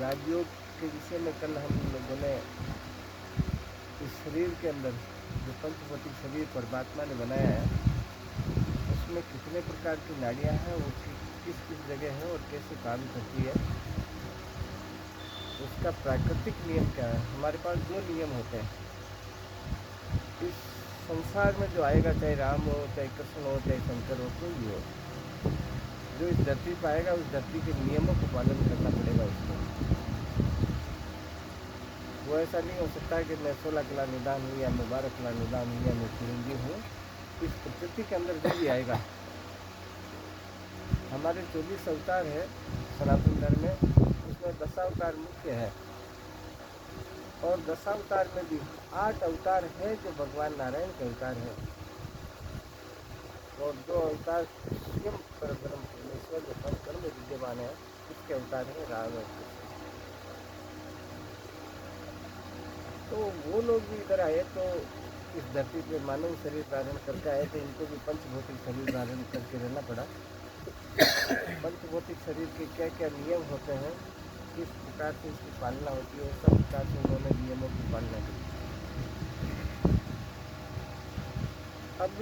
राजयोग के विषय में कल हम लोगों ने इस शरीर के अंदर जो पंचभौतिक शरीर परमात्मा ने बनाया है उसमें कितने प्रकार की नाड़ियाँ हैं, वो किस किस जगह है और कैसे काम करती है, उसका प्राकृतिक नियम क्या है। हमारे पास दो नियम होते हैं इस संसार में, जो आएगा, चाहे राम हो, चाहे कृष्ण हो, चाहे शंकर हो, कोई भी हो, जो इस धरती पर आएगा उस धरती के नियमों को पालन करना पड़ेगा उसको। वो ऐसा नहीं हो सकता कि मैं 16 किला निदान हूँ या मैं 12 किला निदान हूँ या मैं चिरंजीव हूँ। इस प्रकृति के अंदर जो भी आएगा, हमारे 24 अवतार है सनातन धर्म में, उसमें 10 अवतार मुख्य है और 10 अवतार में भी 8 अवतार है जो भगवान नारायण के अवतार है और 2 अवतार स्वयं परब्रह्म परमेश्वर जो परब्रह्म में विद्यमान है उसके अवतार है राम और कृष्ण। तो वो लोग भी इधर आए तो इस धरती पे मानव शरीर धारण करके आए थे, इनको भी पंचभौतिक शरीर धारण करके रहना पड़ा। पंचभौतिक शरीर के क्या क्या नियम होते हैं, किस प्रकार से इसकी पालना होती है, सब प्रकार से उन्होंने नियमों की पालना की। अब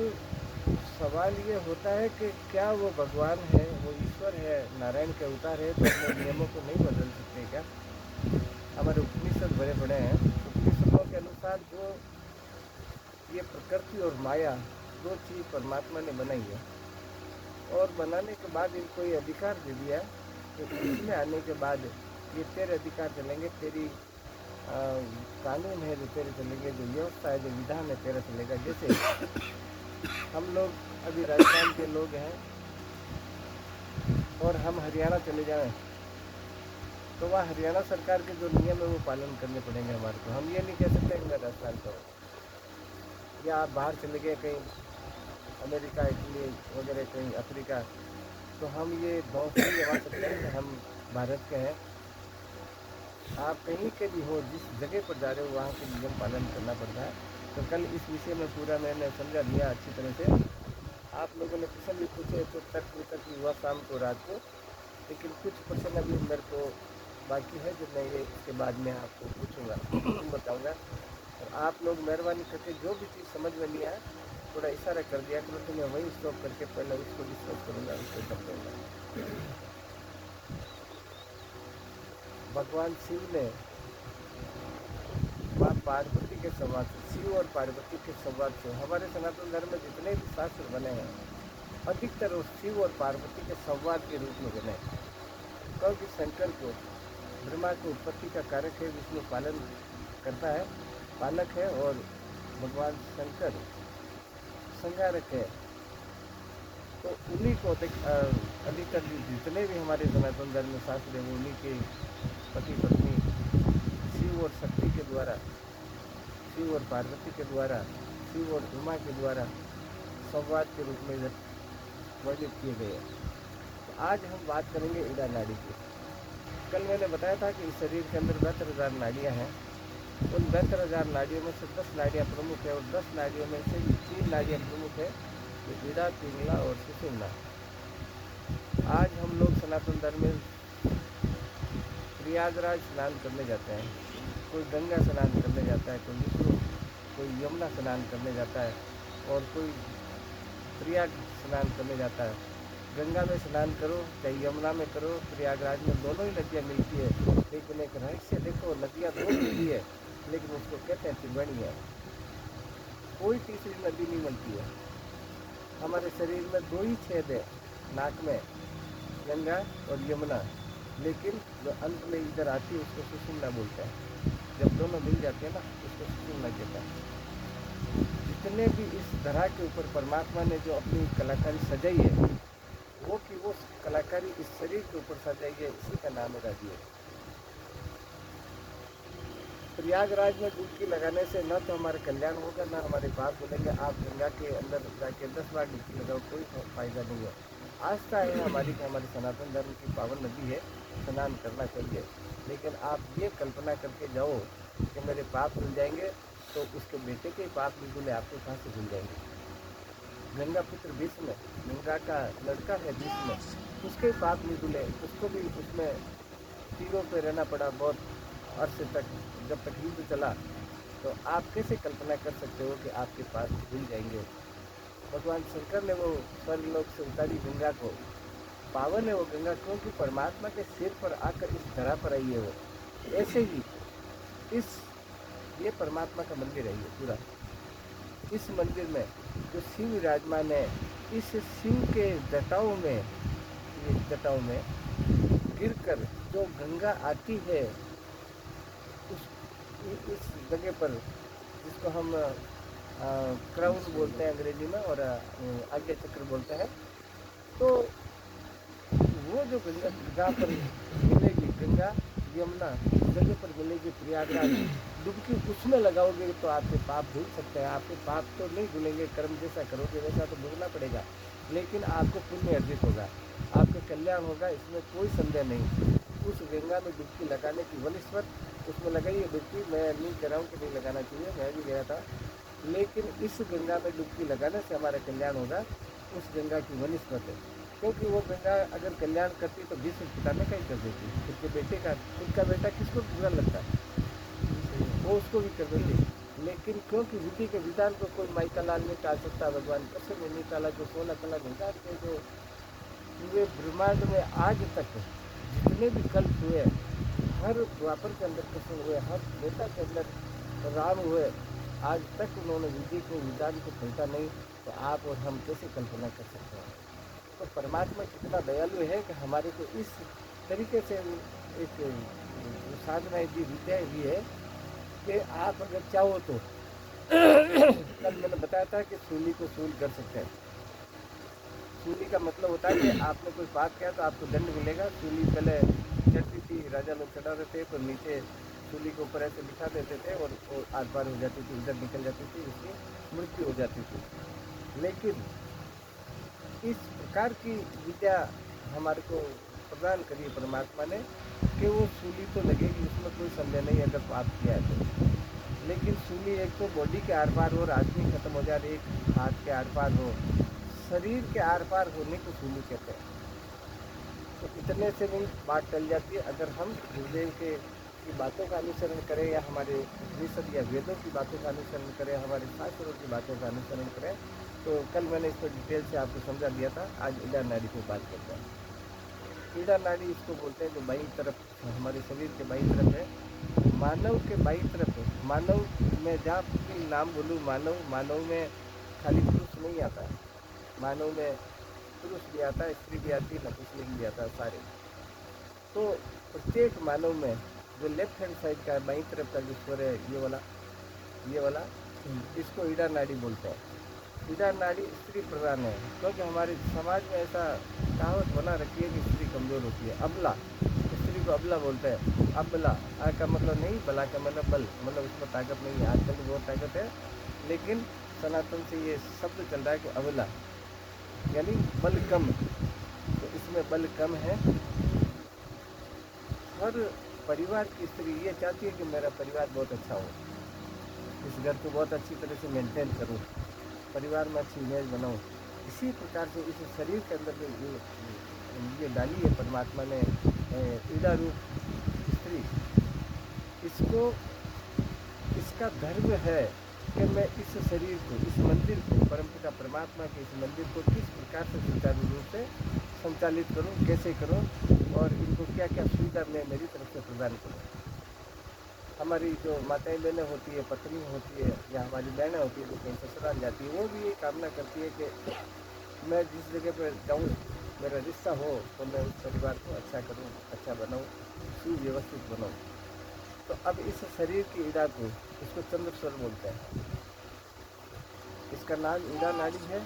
सवाल ये होता है कि क्या वो भगवान है, वो ईश्वर है, नारायण के अवतार है, तो अपने नियमों को नहीं बदल सकते क्या? हमारे उपनिषद बड़े बड़े हैं, उपनिषदों के अनुसार जो ये प्रकृति और माया दो चीज़ परमात्मा ने बनाई है और बनाने के बाद इनको ये अधिकार दे दिया कि इसमें आने के बाद ये तेरे अधिकार चलेंगे, तेरी कानून है जो तेरे चलेंगे, जो व्यवस्था है, जो विधान है तेरा चलेगा। जैसे हम लोग अभी राजस्थान के लोग हैं और हम हरियाणा चले जाएं तो वहाँ हरियाणा सरकार के जो नियम है वो पालन करने पड़ेंगे हमारे को। हम ये नहीं कह सकते कि मैं राजस्थान का हूँ, या आप बाहर चले गए कहीं अमेरिका, इटली वगैरह, कहीं अफ्रीका, तो हम ये दांव से नहीं लगा सकते हैं कि हम भारत के हैं। आप कहीं के भी हो, जिस जगह पर जा रहे हो वहाँ के नियम पालन करना पड़ता है। तो कल इस विषय में पूरा मैंने समझा दिया अच्छी तरह से। आप लोगों ने प्रश्न भी पूछे तो तक हुआ शाम को, रात को, लेकिन कुछ प्रश्न अभी मेरे को बाकी है जो मैं ये इसके बाद में आपको पूछूंगा बताऊंगा। और आप लोग मेहरबानी करके जो भी चीज़ समझ में नहीं आए थोड़ा इशारा कर दिया करो, तो मैं वही स्टॉप करके पहले उसको डिस्कस करूँगा, उसको कर दूँगा। भगवान शिव ने माँ पार्वती के संवाद से, शिव और पार्वती के संवाद से, हमारे सनातन धर्म में जितने भी शास्त्र बने हैं अधिकतर वो शिव और पार्वती के संवाद के रूप में बने, क्योंकि शंकर को ब्रह्मा की उत्पत्ति का कारक है, विष्णु पालन करता है, पालक है, और भगवान शंकर संहारक है। तो उन्हीं को अधिकतर जितने भी हमारे सनातन धर्म में शास्त्र है वो उन्हीं के पति पत्नी शिव और शक्ति के द्वारा, शिव और पार्वती के द्वारा, शिव और उमा के द्वारा संवाद के रूप में वर्णित किए गए हैं। तो आज हम बात करेंगे ईड़ा नाड़ी की। कल मैंने बताया था कि इस शरीर के अंदर 72,000 नाड़ियाँ हैं। उन 72,000 नाड़ियों में से 10 नाड़ियाँ प्रमुख है और 10 नाड़ियों में से 3 नाड़ियाँ प्रमुख है, ईड़ा, पिंगला और सुषुम्ना। आज हम लोग सनातन धर्म में प्रयागराज स्नान करने जाते हैं, कोई गंगा स्नान करने जाता है, कोई विष्णु, कोई यमुना स्नान करने जाता है और कोई प्रयाग स्नान करने जाता है। गंगा में स्नान करो चाहे यमुना में करो, प्रयागराज में दोनों ही नदियाँ मिलती है, लेकिन एक रहस्य देखो, नदियाँ दो मिलती है लेकिन उसको कहते हैं त्रिवेणी है, कोई तीसरी नदी नहीं मिलती है। हमारे शरीर में दो ही छेद है, नाक में गंगा और यमुना, लेकिन जो अंत में इधर आती है उसको सुषुम्ना बोलते हैं। जब दोनों मिल जाते हैं ना उसको सुषुम्ना कहते हैं। जितने भी इस धरा के ऊपर परमात्मा ने जो अपनी कलाकारी सजाई है वो कि वो कलाकारी इस शरीर के ऊपर सजाई है, इसी का नाम है राजयोग। प्रयागराज में डुबकी लगाने से न तो हमारा कल्याण होगा, न हमारे पाप बोलेंगे। आप गंगा के अंदर जाके 10 बार डुबकी लगाओ, कोई फायदा नहीं है। आस्था है हमारी कि हमारी सनातन धर्म की पावन नदी है, स्नान करना चाहिए, लेकिन आप ये कल्पना करके जाओ कि मेरे पाप धुल जाएंगे, तो उसके बेटे के पाप नहीं धुले, आपके कहाँ से धुल जाएंगे? गंगा पुत्र भीष्म, गंगा का लड़का है भीष्म, उसके पाप नहीं धुले, उसको भी उसमें तीरों पे रहना पड़ा बहुत अरसे तक, जब तक युद्ध चला। तो आप कैसे कल्पना कर सकते हो कि आपके पास भूल जाएंगे। भगवान शंकर ने वो स्वर्गलोक से उतारी गंगा को, पावन है वो गंगा, क्योंकि परमात्मा के सिर पर आकर इस धरा पर आई है वो। ऐसे ही इस ये परमात्मा का मंदिर है ये पूरा। इस मंदिर में जो शिव विराजमान है, इस शिव के जटाओं में, ये जटाओं में गिरकर जो गंगा आती है, उस इस जगह पर जिसको हम क्राउन बोलते हैं अंग्रेजी में, और आज्ञा चक्र बोलते हैं। तो वो जो गंगा जहाँ पर मिलेगी, गंगा यमुना जगह पर मिलेगी प्रयागराज, डुबकी उसमें लगाओगे तो आपके पाप धुल सकते हैं। आपके पाप तो नहीं धुलेंगे, कर्म जैसा करोगे वैसा तो भोगना पड़ेगा, लेकिन आपको पुण्य अर्जित होगा, आपका कल्याण होगा, इसमें कोई संदेह नहीं। उस गंगा में डुबकी लगाने की वनिस्पत, उसमें लगाइए डुबकी। मैं नहीं कह रहा हूँ कि नहीं लगाना चाहिए, मैं भी गया था, लेकिन इस गंगा में डुबकी लगाने से हमारा कल्याण होगा। उस गंगा की वनिस्पत है, क्योंकि वो गंगा अगर कल्याण करती तो भीष्म पितामह का ही कर देती। खुद के बेटे का, खुद का बेटा किसको बुरा लगता है, वो उसको भी कर देती। लेकिन क्योंकि विधि के विधान को कोई माइका लाल नहीं टाल सकता, भगवान कृष्ण ने नहीं टाला। जो 16 कला गंगा के जो पूरे ब्रह्मांड में आज तक जितने भी कल्प हुए, हर द्वापर के अंदर कृष्ण हुए, हर त्रेता के अंदर राम हुए, आज तक उन्होंने विधि को विधान को खोलता नहीं। तो आप और हम कैसे कल्पना कर सकते हैं। तो परमात्मा कितना दयालु है कि हमारे को इस तरीके से एक साधना दी, विद्या दी है कि आप अगर चाहो तो कल मैंने बताया था कि सूली को सूल कर सकते हैं। सूली का मतलब होता है कि आपने कोई पाप किया तो आपको दंड मिलेगा। सूली पहले चढ़ती थी, राजा लोग चढ़ाते थे, तो नीचे सूली के ऊपर ऐसे बिठा देते थे और वो आर पार हो जाती थी, इधर निकल जाती थी, उसकी मृत्यु हो जाती थी। लेकिन इस प्रकार की विद्या हमारे को प्रदान करी परमात्मा ने कि वो सूली तो लगेगी, उसमें कोई संदेह नहीं अगर पाप किया है तो। लेकिन सूली एक तो बॉडी के आर पार हो, राजनी खत्म हो जाए, एक हाथ के आर पार हो, शरीर के आर पार होने को सूली कहते हैं। तो इतने से नहीं बात टल जाती है अगर हम गुरुदेव के की बातों का अनुसरण करें, या हमारे उपनिषद या वेदों की बातों का अनुसरण करें, हमारे शास्त्रों की बातों का अनुसरण करें। तो कल मैंने इसको डिटेल से आपको समझा दिया था। आज ईड़ा नाड़ी की बात करते हैं। ईड़ा नाड़ी इसको बोलते हैं जो बाईं तरफ, हमारे शरीर के बाईं तरफ है, मानव के बाईं तरफ। मानव में जहाँ भी नाम बोलूँ, मानव, मानव में खाली पुरुष नहीं आता है, मानव में पुरुष भी आता है, स्त्री भी आती है, नपुंसक भी आता है, सारे। तो प्रत्येक मानव में जो लेफ्ट हैंड साइड का बाईं तरफ का जो स्वर है, ये वाला इसको ईड़ा नाड़ी बोलते हैं। ईड़ा नाड़ी स्त्री प्रधान है, क्योंकि हमारे समाज में ऐसा कहावत बना रखी है कि स्त्री कमज़ोर होती है। अबला, स्त्री को अबला बोलते हैं। अबला आ का मतलब नहीं, बला का मतलब बल, मतलब उसमें ताकत नहीं है। आजकल तो बहुत ताकत है, लेकिन सनातन से ये शब्द चल रहा है कि अबला यानी बल कम। तो इसमें बल कम है। हर परिवार की स्त्री ये चाहती है कि मेरा परिवार बहुत अच्छा हो, इस घर को बहुत अच्छी तरह से मेंटेन करूं, परिवार में अच्छी इमेज बनाऊं। इसी प्रकार से इस शरीर के अंदर जो ये डाली है परमात्मा ने ईड़ा रूप स्त्री, इसको, इसका धर्म है कि मैं इस शरीर को, इस मंदिर को, परमपिता परमात्मा के इस मंदिर को किस प्रकार से सुचारू रूप से संचालित करूं, कैसे करूं, और इनको क्या क्या सुविधा मैं मेरी तरफ से प्रदान करूं। हमारी जो माताएं बहनें होती है, पत्नी होती है, या हमारी बहनें होती है जो कहीं ससुराल जाती है, वो भी ये कामना करती है कि मैं जिस जगह पर जाऊँ, मेरा रिश्ता हो, तो मैं उस परिवार को अच्छा करूँ, अच्छा बनाऊँ, सुव्यवस्थित बनाऊँ। तो अब इस शरीर की ईड़ा को, इसको चंद्र स्वर बोलते हैं। इसका नाम ईड़ा नाड़ी है,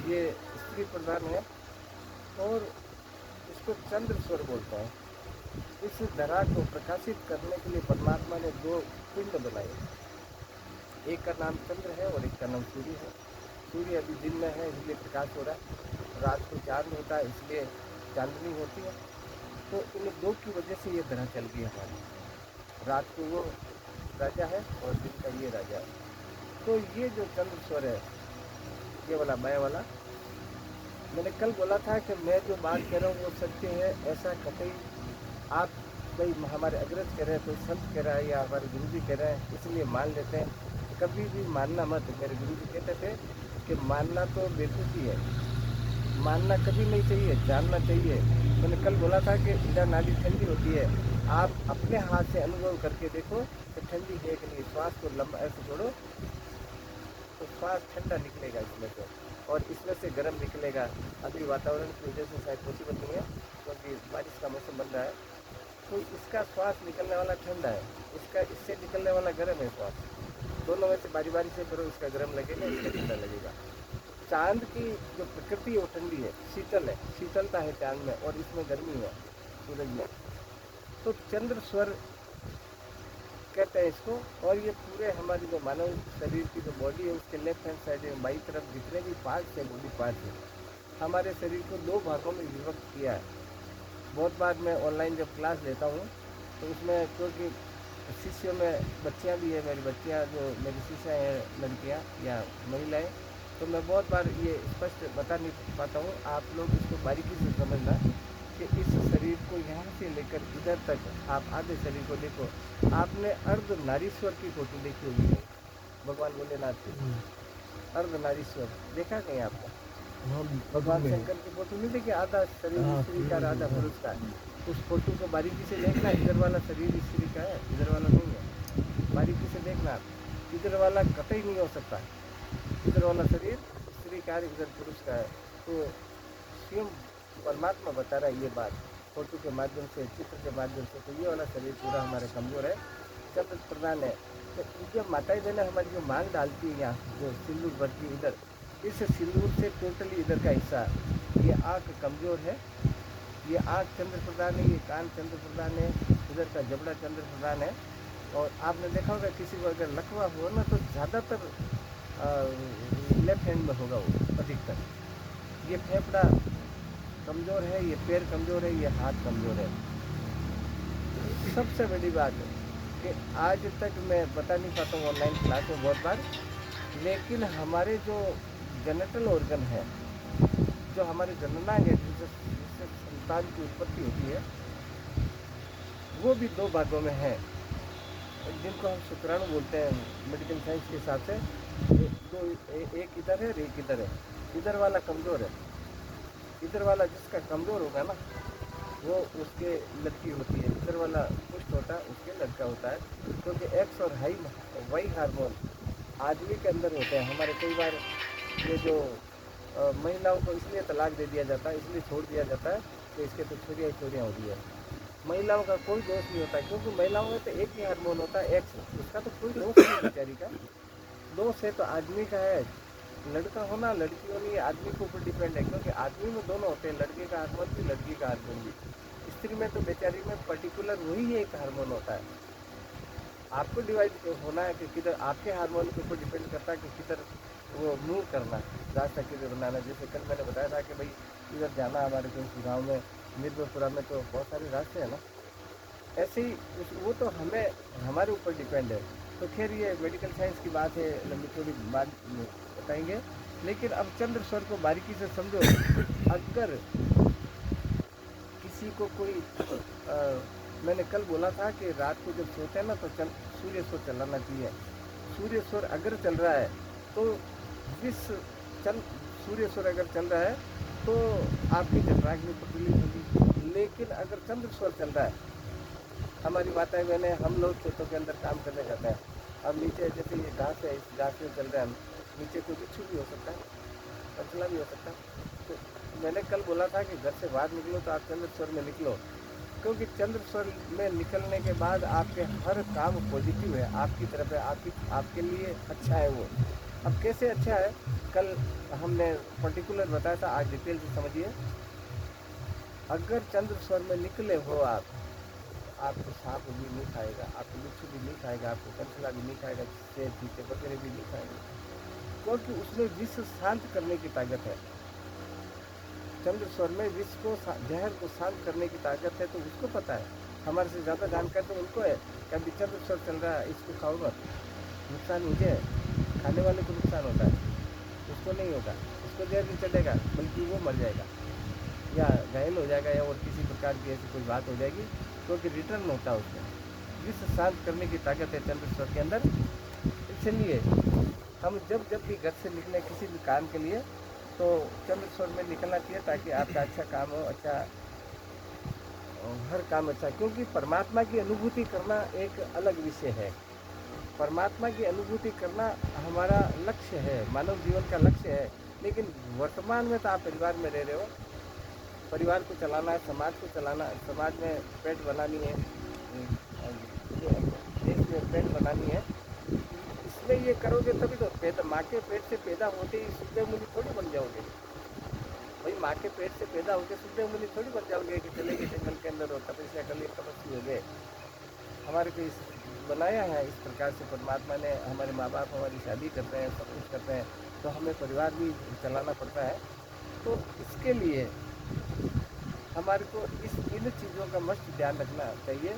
ये स्त्री प्रधान है, और इसको चंद्र स्वर बोलते हैं। इस धरा को प्रकाशित करने के लिए परमात्मा ने दो पिंड बनाए, एक का नाम चंद्र है और एक का नाम सूर्य है। सूर्य अभी दिन में है इसलिए प्रकाश हो रहा है, रात को चांद होता है इसलिए चांदनी होती है। तो इन दो की वजह से ये धरा चल गई हमारी। रात को वो राजा है और दिन का ये राजा है। तो ये जो चंद्र स्वर है, ये वाला बाएं वाला, मैंने कल बोला था कि मैं जो बात कह रहा हूँ वो सत्य है, ऐसा कतई आप भाई हमारे अग्रज कह रहे हैं, कोई संत कह रहा है या हमारे गुरु जी कह रहे हैं, इसलिए मान लेते हैं। कभी भी मानना मत। मेरे गुरु जी कहते थे कि मानना तो बेवकूफ़ी है, मानना कभी नहीं चाहिए, जानना चाहिए। मैंने कल बोला था कि ईड़ा नाली ठंडी होती है, आप अपने हाथ से अनुभव करके देखो कि ठंडी है कि नहीं। श्वास को लंबा ऐसे छोड़ो तो श्वास ठंडा निकलेगा इसमें से, और इसमें से गर्म निकलेगा। अभी वातावरण की वजह से शायद पॉसिबल नहीं है, क्योंकि बारिश का मौसम बन रहा है, तो इसका श्वास निकलने वाला ठंडा है, इसका इससे निकलने वाला गर्म है श्वास। दोनों में से बारी बारी से करो, इसका गर्म लगेगा, इसका ठंडा लगेगा। चांद की जो प्रकृति है वो ठंडी है, शीतल है, शीतलता है चांद में, और इसमें गर्मी है सूरज में। तो चंद्र स्वर कहते हैं इसको। और ये पूरे हमारी जो मानव शरीर की जो बॉडी है उसके लेफ्ट हैंड साइड में बाई तरफ जितने भी पार्ट्स हैं, बॉडी पार्ट्स हैं, हमारे शरीर को 2 भागों में विभक्त किया है। बहुत बार मैं ऑनलाइन जब क्लास लेता हूँ तो उसमें, क्योंकि शिष्यों में बच्चियाँ भी है, मेरी बच्चियाँ जो मेरी शिष्या हैं लड़कियाँ या महिलाएँ, तो मैं बहुत बार ये स्पष्ट बता नहीं पाता हूँ। आप लोग इसको बारीकी से समझना कि इस शरीर को यहाँ से लेकर इधर तक, आप आधे शरीर को देखो। आपने अर्धनारीश्वर की फोटो देखी होगी, भगवान भोलेनाथ की अर्धनारीश्वर देखा कहीं आपको? भगवान शंकर की फोटो नहीं देखी? आधा शरीर स्त्री का, आधा पुरुष का। उस फोटो को बारीकी से देखना, इधर वाला शरीर स्त्री का है, इधर वाला नहीं है। बारीकी से देखना, इधर वाला कतई नहीं हो सकता, इधर वाला शरीर स्त्री का है, इधर पुरुष का है। तो स्वयं परमात्मा बता रहा है ये बात फोटो के माध्यम से, चित्र के माध्यम से। तो ये वाला शरीर पूरा हमारे कमजोर है, चक्र प्रधान है। तो जब माताएं बहनें हमारी जो मांग डालती है, यहाँ जो सिंदूर भरती है इधर, इस सिंदूर से टोटली इधर का हिस्सा, ये आँख कमज़ोर है, ये आँख चंद्र प्रधान है, ये कान चंद्र प्रधान है, इधर का जबड़ा चंद्र प्रधान है। और आपने देखा होगा किसी को अगर लकवा हो ना तो ज़्यादातर लेफ्ट हैंड में होगा वो अधिकतर। ये फेफड़ा कमज़ोर है, ये पैर कमज़ोर है, ये हाथ कमज़ोर है। सबसे बड़ी बात है कि आज तक मैं बता नहीं पाता हूँ ऑनलाइन क्लास में बहुत बार, लेकिन हमारे जो जेनेटल ऑर्गन है, जो हमारे जननांग है, जिससे संतान की उत्पत्ति होती है, वो भी 2 भागों में है, जिनको हम शुक्राणु बोलते हैं मेडिकल साइंस के हिसाब से। एक इधर है और एक इधर है। इधर वाला कमज़ोर है, इधर वाला जिसका कमज़ोर होगा ना वो उसके लड़की होती है, इधर वाला पुष्ट होता है उसके लड़का होता है। क्योंकि एक्स और वाई हार्मोन आदमी के अंदर होते हैं। हमारे कई बार ये जो महिलाओं को इसलिए तलाक दे दिया जाता है, इसलिए छोड़ दिया जाता है कि इसके तो छोरियाँ होती है। महिलाओं का कोई दोष नहीं होता, क्योंकि महिलाओं में तो एक ही हार्मोन होता है एक्स, उसका तो कोई दोष नहीं बेचारी का। दोष है तो आदमी का है। लड़का होना लड़की होनी ये आदमी के ऊपर डिपेंड है, क्योंकि आदमी में दोनों होते हैं, लड़के का हार्मोन भी लड़की का हार्मोन भी। स्त्री में तो बेचारी में पर्टिकुलर वही एक हार्मोन होता है। आपको डिवाइड होना है कि किधर, आपके हार्मोन के ऊपर डिपेंड करता है कि किधर वो मूव करना, रास्ता किधर बनाना। जैसे कल मैंने बताया था कि भाई इधर जाना हमारे कोई गाँव में मिर्जापुरा में तो बहुत सारे रास्ते हैं ना, ऐसे ही वो तो हमें हमारे ऊपर डिपेंड है। तो खैर ये मेडिकल साइंस की बात है, लंबी थोड़ी बात बताएंगे। लेकिन अब चंद्र स्वर को बारीकी से समझो। अगर किसी को कोई मैंने कल बोला था कि रात को जब सोते हैं ना तो सूर्य स्वर चलाना चाहिए। सूर्य स्वर अगर चल रहा है तो सूर्य स्वर अगर चल रहा है तो आपकी जठराग्नि प्रज्वलित होगी। लेकिन अगर चंद्र स्वर चल रहा है, हमारी माताएं बहनें, हम लोग खेतों के अंदर काम करने जाते हैं, अब नीचे जैसे ये घास है, इस घास में चल रहा है, नीचे कोई बिच्छू भी हो सकता है, पतला भी हो सकता है। तो मैंने कल बोला था कि घर से बाहर निकलो तो आप चंद्र स्वर में निकलो, क्योंकि चंद्र स्वर में निकलने के बाद आपके हर काम पॉजिटिव है, आपकी तरफ है, आपके लिए अच्छा है वो। अब कैसे अच्छा है, कल हमने पर्टिकुलर बताया था, आज डिटेल से समझिए। अगर चंद्र स्वर में निकले हो आपको सांप भी नहीं खाएगा, आपको बिच्छू भी नहीं खाएगा, आपको कंचला भी नहीं खाएगा, शेर चीते वगैरह भी नहीं खाएगा, क्योंकि उसमें विष शांत करने की ताकत है। चंद्र स्वर में विष को, जहर को शांत करने की ताकत है। तो उसको पता है, हमारे से ज़्यादा जानकारी तो उनको है कि अभी चंद्र स्वर चल रहा है, इसको खाओ मत, नुकसान मुझे है, खाने वाले को नुकसान होता है, उसको नहीं होगा, उसको जहर नहीं चलेगा, बल्कि वो मर जाएगा। या घायल हो जाएगा या और किसी प्रकार की ऐसी कोई बात हो जाएगी, क्योंकि रिटर्न होता है उसमें। विश्व शांत करने की ताकत है चंद्र स्वर के अंदर। इसलिए हम जब जब भी घर से निकले किसी भी काम के लिए तो चंद्र स्वर में निकलना चाहिए, ताकि आपका अच्छा काम हो, अच्छा हर काम अच्छा। क्योंकि परमात्मा की अनुभूति करना एक अलग विषय है। परमात्मा की अनुभूति करना हमारा लक्ष्य है, मानव जीवन का लक्ष्य है। लेकिन वर्तमान में तो आप परिवार में रह रहे हो, परिवार को चलाना है, समाज को चलाना, समाज में पेट बनानी है, देश में पेट बनानी है। इसमें ये करोगे तभी तो पैदा, माँ के पेट से पैदा होते ही सुखदेव मुनि थोड़ी बन जाओगे भाई। माँ के पेट से पैदा होकर सुखदेव मुनि थोड़ी बन जाओगे कि चले गए जंगल के अंदर और तपस्या कर ली, तपस्वी हो गए। हमारे को इस बनाया है इस प्रकार से परमात्मा ने। हमारे माँ बाप हमारी शादी करते हैं, सब कुछ करते हैं, तो हमें परिवार भी चलाना पड़ता है। तो इसके लिए हमारे को इन चीज़ों का मस्त ध्यान रखना चाहिए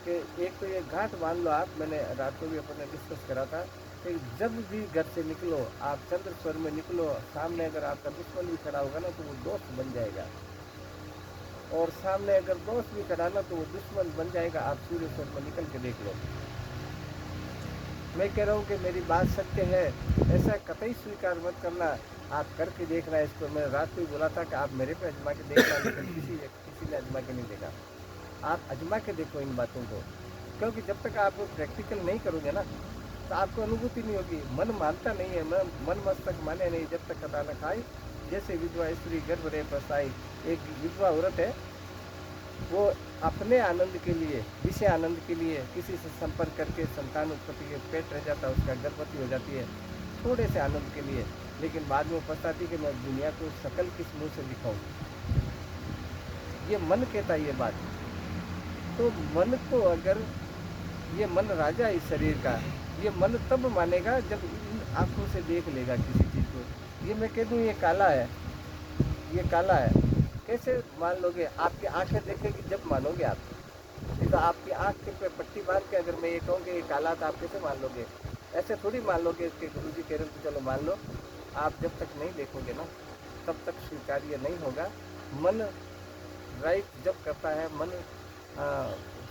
कि एक तो ये गांठ बांध लो आप। मैंने रात को भी अपने डिस्कस करा था कि जब भी घर से निकलो आप चंद्र स्वर में निकलो। सामने अगर आपका दुश्मन भी खड़ा होगा ना तो वो दोस्त बन जाएगा, और सामने अगर दोस्त भी खड़ा ना तो वो दुश्मन बन जाएगा। आप सूर्य स्वर में निकल के देख लो। मैं कह रहा हूँ कि मेरी बात सत्य है, ऐसा कतई स्वीकार मत करना। आप करके देखना इसको। मैं रात को ही बोला था कि आप मेरे पे अजमा के देखना, लेकिन किसी ने अजमा के नहीं देखा। आप अजमा के देखो इन बातों को, क्योंकि जब तक आप प्रैक्टिकल नहीं करोगे ना तो आपको अनुभूति नहीं होगी। मन मानता नहीं है, मन मस्तक माने नहीं जब तक कथा न खाई। जैसे विधवा स्त्री गर्भ रहे पछताई। एक विधवा औरत है, वो अपने आनंद के लिए, विषय आनंद के लिए किसी से संपर्क करके संतान उत्पत्ति के पेट रह जाता है, उसका गर्भवती हो जाती है थोड़े से आनंद के लिए, लेकिन बाद में पछताती कि मैं दुनिया को शकल किस मुंह से दिखाऊं। ये मन कहता है ये बात। तो मन को अगर, ये मन राजा है इस शरीर का, ये मन तब मानेगा जब इन आंखों से देख लेगा किसी चीज़ को। ये मैं कह दूँ ये काला है, ये काला है, कैसे मान लोगे? आपकी आंखें देखेगी जब मानोगे आप। नहीं तो आपकी आंख पे पट्टी बांध के अगर मैं ये कहूँ कि ये काला था, आप कैसे मान लोगे? ऐसे थोड़ी मान लोगे कि गुरुजी कह रहे हैं तो चलो मान लो। आप जब तक नहीं देखोगे ना तब तक स्वीकार्य नहीं होगा। मन राइट जब करता है, मन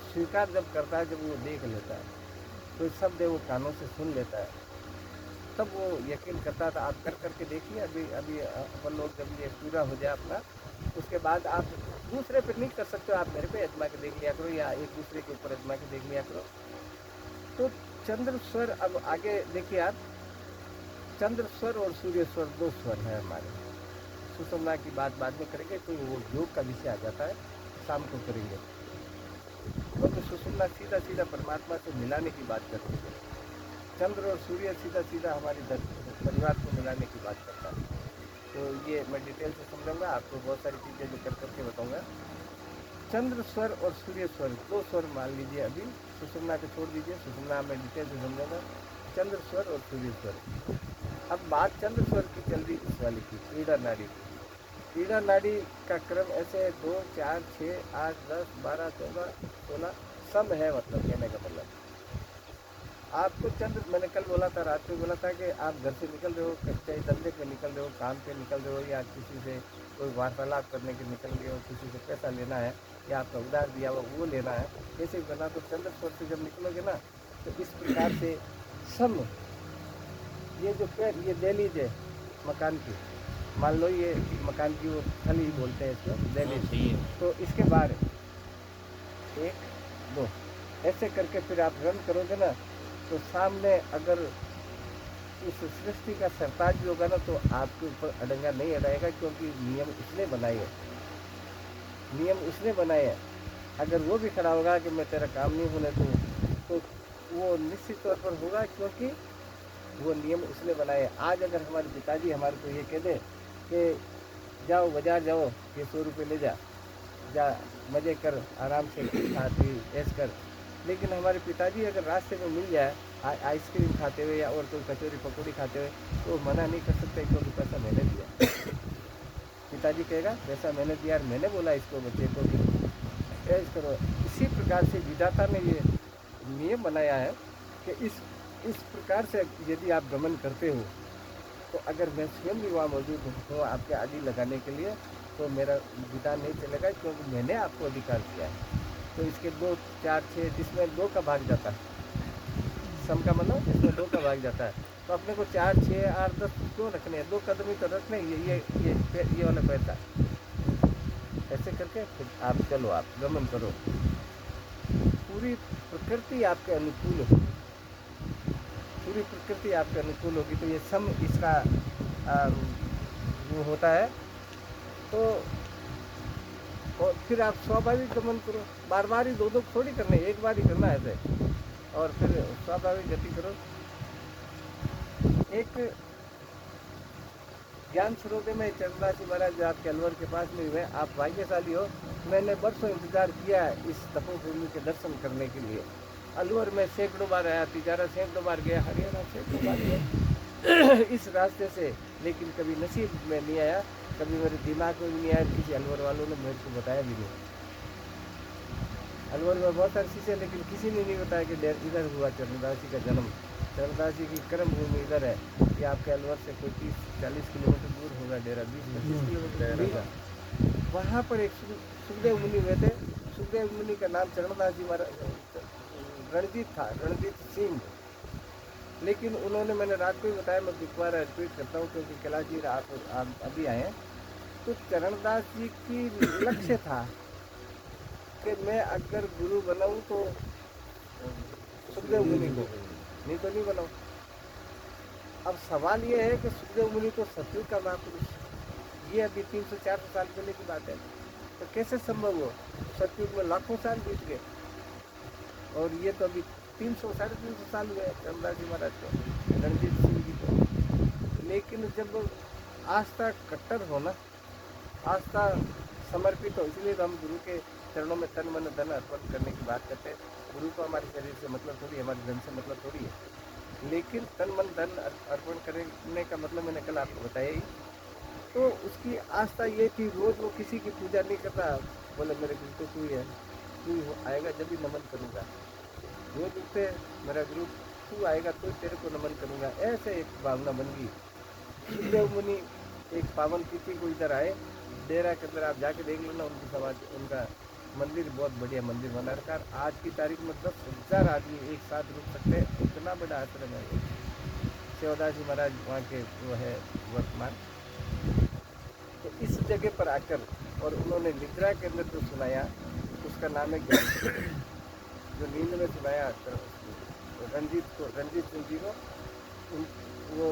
स्वीकार जब करता है, जब वो देख लेता है, कोई शब्द है वो कानों से सुन लेता है, तब वो यकीन करता था। आप कर करके देखिए। अभी अभी अपन लोग जब ये पूरा हो जाए अपना, उसके बाद आप दूसरे पे नहीं कर सकते हो, आप मेरे पे अजमा के देख लिया करो या एक दूसरे के ऊपर अजमा के देख लिया करो। तो चंद्र स्वर, अब आगे देखिए आप, चंद्र स्वर और सूर्य स्वर दो स्वर है हमारे। सुषुम्ना की बात बाद में करेंगे, कोई वो योग का विषय आ जाता है, शाम को करेंगे। तो सुषुम्ना सीधा सीधा परमात्मा से मिलाने की बात करती है। चंद्र और सूर्य सीधा सीधा हमारी परिवार को मिलाने की बात करता है। तो ये मैं डिटेल से समझाऊंगा आपको, बहुत सारी चीज़ें जो कर करके बताऊंगा। चंद्र स्वर और सूर्य स्वर दो स्वर मान लीजिए। अभी सुषुम्ना को छोड़ दीजिए, सुषुम्ना में डिटेल से समझाऊंगा। चंद्र स्वर और सूर्य स्वर। अब बात चंद्र स्वर की चल रही इस वाली की, पीड़ा नाड़ी की। पीड़ा नाड़ी का क्रम ऐसे 2, 4, 6, 8, 10, 12, 14, 16 सम है, मतलब कहने का मतलब। आपको चंद्र, मैंने कल बोला था, रात में बोला था कि आप घर से निकल रहे हो, चाहे धंधे पे निकल रहे हो, काम पे निकल रहे हो, या किसी से कोई वार्तालाप करने के निकल रहे हो, किसी से पैसा लेना है या आपका उधार दिया हुआ वो लेना है, कैसे बना। तो चंद्र स्वर से जब निकलोगे ना तो इस प्रकार से सम, ये जो पैर, ये दे लीजिए मकान की, मान लो ये मकान की वो थल ही बोलते हैं इसको, दे लीजिए। तो इसके बाद 1, 2 ऐसे करके फिर आप रन करोगे ना, तो सामने अगर इस सृष्टि का सरताज भी होगा ना तो आपके ऊपर अड़ंगा नहीं अड़ाएगा, क्योंकि नियम उसने बनाए है, नियम उसने बनाए हैं। अगर वो भी खड़ा होगा कि मैं तेरा काम नहीं होने दूँ, तो वो निश्चित तौर पर होगा, क्योंकि वो नियम उसने बनाए हैं। आज अगर हमारे पिताजी हमारे को ये कह दे कि जाओ बाजार जाओ, ये 100 रुपये ले जा मज़े कर, आराम से खा पी ऐश कर, लेकिन हमारे पिताजी अगर रास्ते में मिल जाए आइसक्रीम खाते हुए या और कोई कचौरी पकौड़ी खाते हुए, तो मना नहीं कर सकते, क्योंकि पैसा मैंने दिया। पिताजी कहेगा पैसा मैंने दिया और मैंने बोला इसको बच्चे को कि ऐश करो। इसी प्रकार से विधाता ने ये नियम बनाया है कि इस प्रकार से यदि आप गमन करते हो, तो अगर मैं स्वयं भी वहाँ मौजूद हूँ आपके आदि लगाने के लिए, तो मेरा विधान नहीं चलेगा, क्योंकि मैंने आपको अधिकार दिया है। तो इसके 2, 4, 6 जिसमें 2 का भाग जाता है, सम का मतलब इसमें 2 का भाग जाता है, तो अपने को 4, 6, 8, 10 क्यों रखने हैं? 2 कदम ही तो रखने हैं। ये वाला पैसा ऐसे करके फिर आप चलो, आप गमन करो, पूरी प्रकृति आपके अनुकूल होगी, पूरी प्रकृति आपके अनुकूल होगी। तो ये सम इसका वो होता है। तो और फिर आप स्वाभाविक गमन करो, बार बार ही 2 थोड़ी करने, एक बार ही करना है ऐसे, और फिर स्वाभाविक गति करो। एक ज्ञान स्रोत में चंद्रदास जी महाराज जो आपके अलवर के पास में हुए, आप भाग्यशाली हो। मैंने बरसों इंतजार किया है इस तपोभूमि के दर्शन करने के लिए। अलवर में सैकड़ों बार आया, तिजारा सैकड़ों बार गया, हरियाणा सैकड़ों बार गया इस रास्ते से, लेकिन कभी नसीब में नहीं आया, कभी मेरे दिमाग में भी नहीं आया। किसी अलवर वालों ने मेरे को बताया भी नहीं। अलवर में बहुत सारी चीज़ें, लेकिन किसी ने नहीं बताया कि इधर हुआ चरणदास जी का जन्म, चरणदास जी की कर्म भूमि इधर है। ये आपके अलवर से कोई 30-40 किलोमीटर दूर होगा डेरा, 20-25 किलोमीटर दूर होगा। वहाँ पर एक सुखदेव मुनि हुए थे। सुखदेव मुनि का नाम चरणदास जी महाराज रणजीत था, रणजीत सिंह। लेकिन उन्होंने, मैंने रात को ही बताया, मैं दोबारा रिपीट करता हूँ क्योंकि कैलाश जी आप अभी आए हैं। तो चरणदास जी की लक्ष्य था कि मैं अगर गुरु बनाऊँ तो सुखदेव मुनि को, नहीं तो नहीं बनाऊँ। अब सवाल ये है कि सुखदेव मुनि तो सतयुग का महापुरुष, ये अभी 300-400 साल पहले की बात है, तो कैसे संभव हो? सतयुग में लाखों साल बीत गए और ये तो अभी 300-350 साल हुए चरणदास जी महाराज को, रणजीत सिंह जी को। लेकिन जब आस्था कट्टर हो ना, आस्था समर्पित हो, इसलिए तो हम गुरु के चरणों में तन मन धन अर्पण करने की बात करते हैं। गुरु को हमारे शरीर से मतलब थोड़ी है, हमारे धन से मतलब थोड़ी है, लेकिन तन मन धन अर्पण करने का मतलब मैंने कल आपको बताया ही। तो उसकी आस्था ये थी, रोज वो किसी की पूजा नहीं करता, बोले मेरे गुरु तो तू ही है, तू आएगा जब भी नमन करूँगा। रोज उठते मेरा गुरु तू आएगा तो तेरे को नमन करूँगा, ऐसे एक भावना बन गई। सुखदेव मुनि एक पावन तिथि को इधर आए, डेरा के अंदर आप जाके देख लेना, उनकी समाज, उनका मंदिर बहुत बढ़िया मंदिर बना रखा है। आज की तारीख में 10,000 आदमी एक साथ रुक सकते हैं, इतना बड़ा आश्रम है। सेवादास जी महाराज वहाँ के वो है वर्तमान। तो इस जगह पर आकर और उन्होंने निद्रा के अंदर जो सुनाया उसका नाम है ज्ञान। जो नींद में सुनाया रणजीत सिंह जी को, वो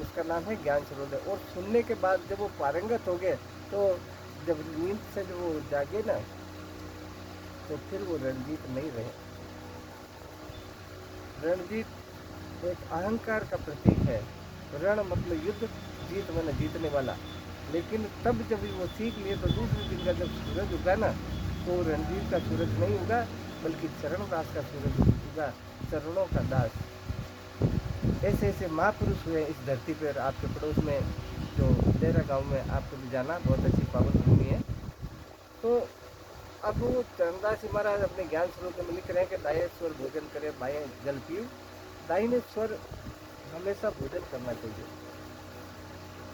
उसका नाम है ज्ञान सरोदय। और सुनने के बाद जब वो पारंगत हो गए, तो जब नींद से जब वो जागे ना, तो फिर वो रणजीत नहीं रहे। रणजीत एक अहंकार का प्रतीक है। रण मतलब युद्ध, जीत माने जीतने वाला। लेकिन तब जब वो सीख लिए तो दूसरे दिन का जब सूरज उगा ना, तो रणजीत का सूरज नहीं उगा, बल्कि चरणदास का सूरज उगा, चरणों का दास। ऐसे ऐसे महापुरुष हुए इस धरती पर। आपके पड़ोस में जो डेरा गांव में आपको भी जाना, बहुत अच्छी पावन भूमि है। तो अब वो चरणदास जी महाराज अपने ज्ञान स्रोत में लिख रहे हैं कि दाहिने स्वर भोजन करे, बाएं जल पीऊ। दाहिने स्वर हमेशा भोजन करना चाहिए।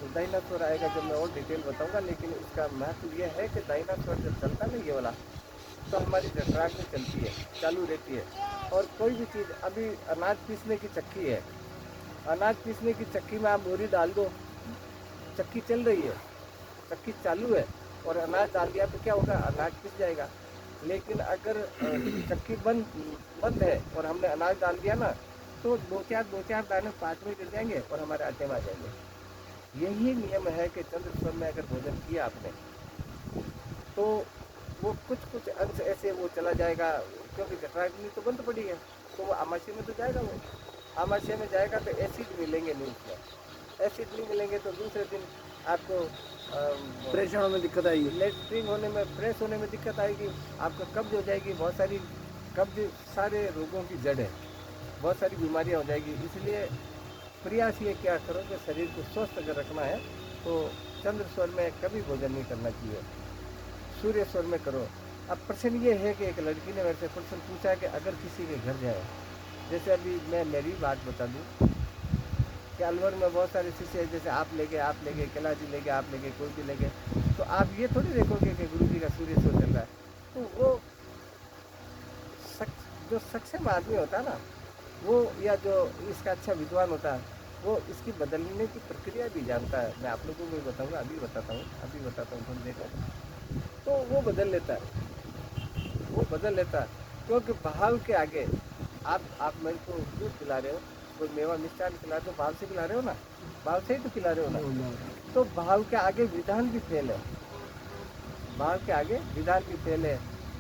तो दाहिना स्वर आएगा जब मैं और डिटेल बताऊंगा, लेकिन इसका महत्व यह है कि दाहिना स्वर जब चलता नहीं ये वाला, तो हमारी जठराग्नि चलती है, चालू रहती है। और कोई भी चीज़, अभी अनाज पीसने की चक्की है, अनाज पीसने की चक्की में आप बोरी डाल दो, चक्की चल रही है, चक्की चालू है, और अनाज डाल दिया तो क्या होगा? अनाज पिस जाएगा। लेकिन अगर चक्की बंद है और हमने अनाज डाल दिया ना, तो दो चार दाने पाँच में गिर जाएंगे और हमारे आटे में आ जाएंगे। यही नियम है कि चंद्र स्वर में अगर भोजन किया आपने, तो वो कुछ अंश ऐसे वो चला जाएगा, क्योंकि जठराग्नि तो बंद पड़ी है, तो वो आमाशय में तो जाएगा। वो आमाशय में जाएगा तो एसिड मिलेंगे नहीं, उसमें एसिड नहीं मिलेंगे तो दूसरे दिन आपको प्रेशर में दिक्कत आएगी, लेटरिन होने में, फ्रेश होने में दिक्कत आएगी, आपको कब्ज हो जाएगी। बहुत सारी कब्ज सारे रोगों की जड़ है, बहुत सारी बीमारियां हो जाएगी। इसलिए प्रयास ये क्या करो कि शरीर को स्वस्थ अगर रखना है तो चंद्र स्वर में कभी भोजन नहीं करना चाहिए, सूर्य स्वर में करो। अब प्रश्न ये है कि एक लड़की ने मेरे से प्रश्न पूछा कि अगर किसी के घर जाए, जैसे अभी मैं मेरी बात बता दूँ, कि अलवर में बहुत सारे शिष्य हैं, जैसे आप ले गए, कैलाश जी ले गए, आप ले गए, कोई भी ले गए, तो आप ये थोड़ी देखोगे कि गुरु जी का सूर्य शो चल रहा है। तो वो जो सक्षम आदमी होता है ना, वो या जो इसका अच्छा विद्वान होता है, वो इसकी बदलने की प्रक्रिया भी जानता है। मैं आप लोगों को भी बताऊंगा, अभी बताता हूँ थोड़ी देर में। तो वो बदल लेता है, क्योंकि भाव के आगे आप मेरे को दूध पिला रहे हो, कोई मेवा मिष्ठान खिला रहे हो, भाव से खिला रहे हो ना, भाव से ही तो खिला रहे हो ना। तो भाव के आगे विधान भी फेल है, भाव के आगे विधान भी फेल है।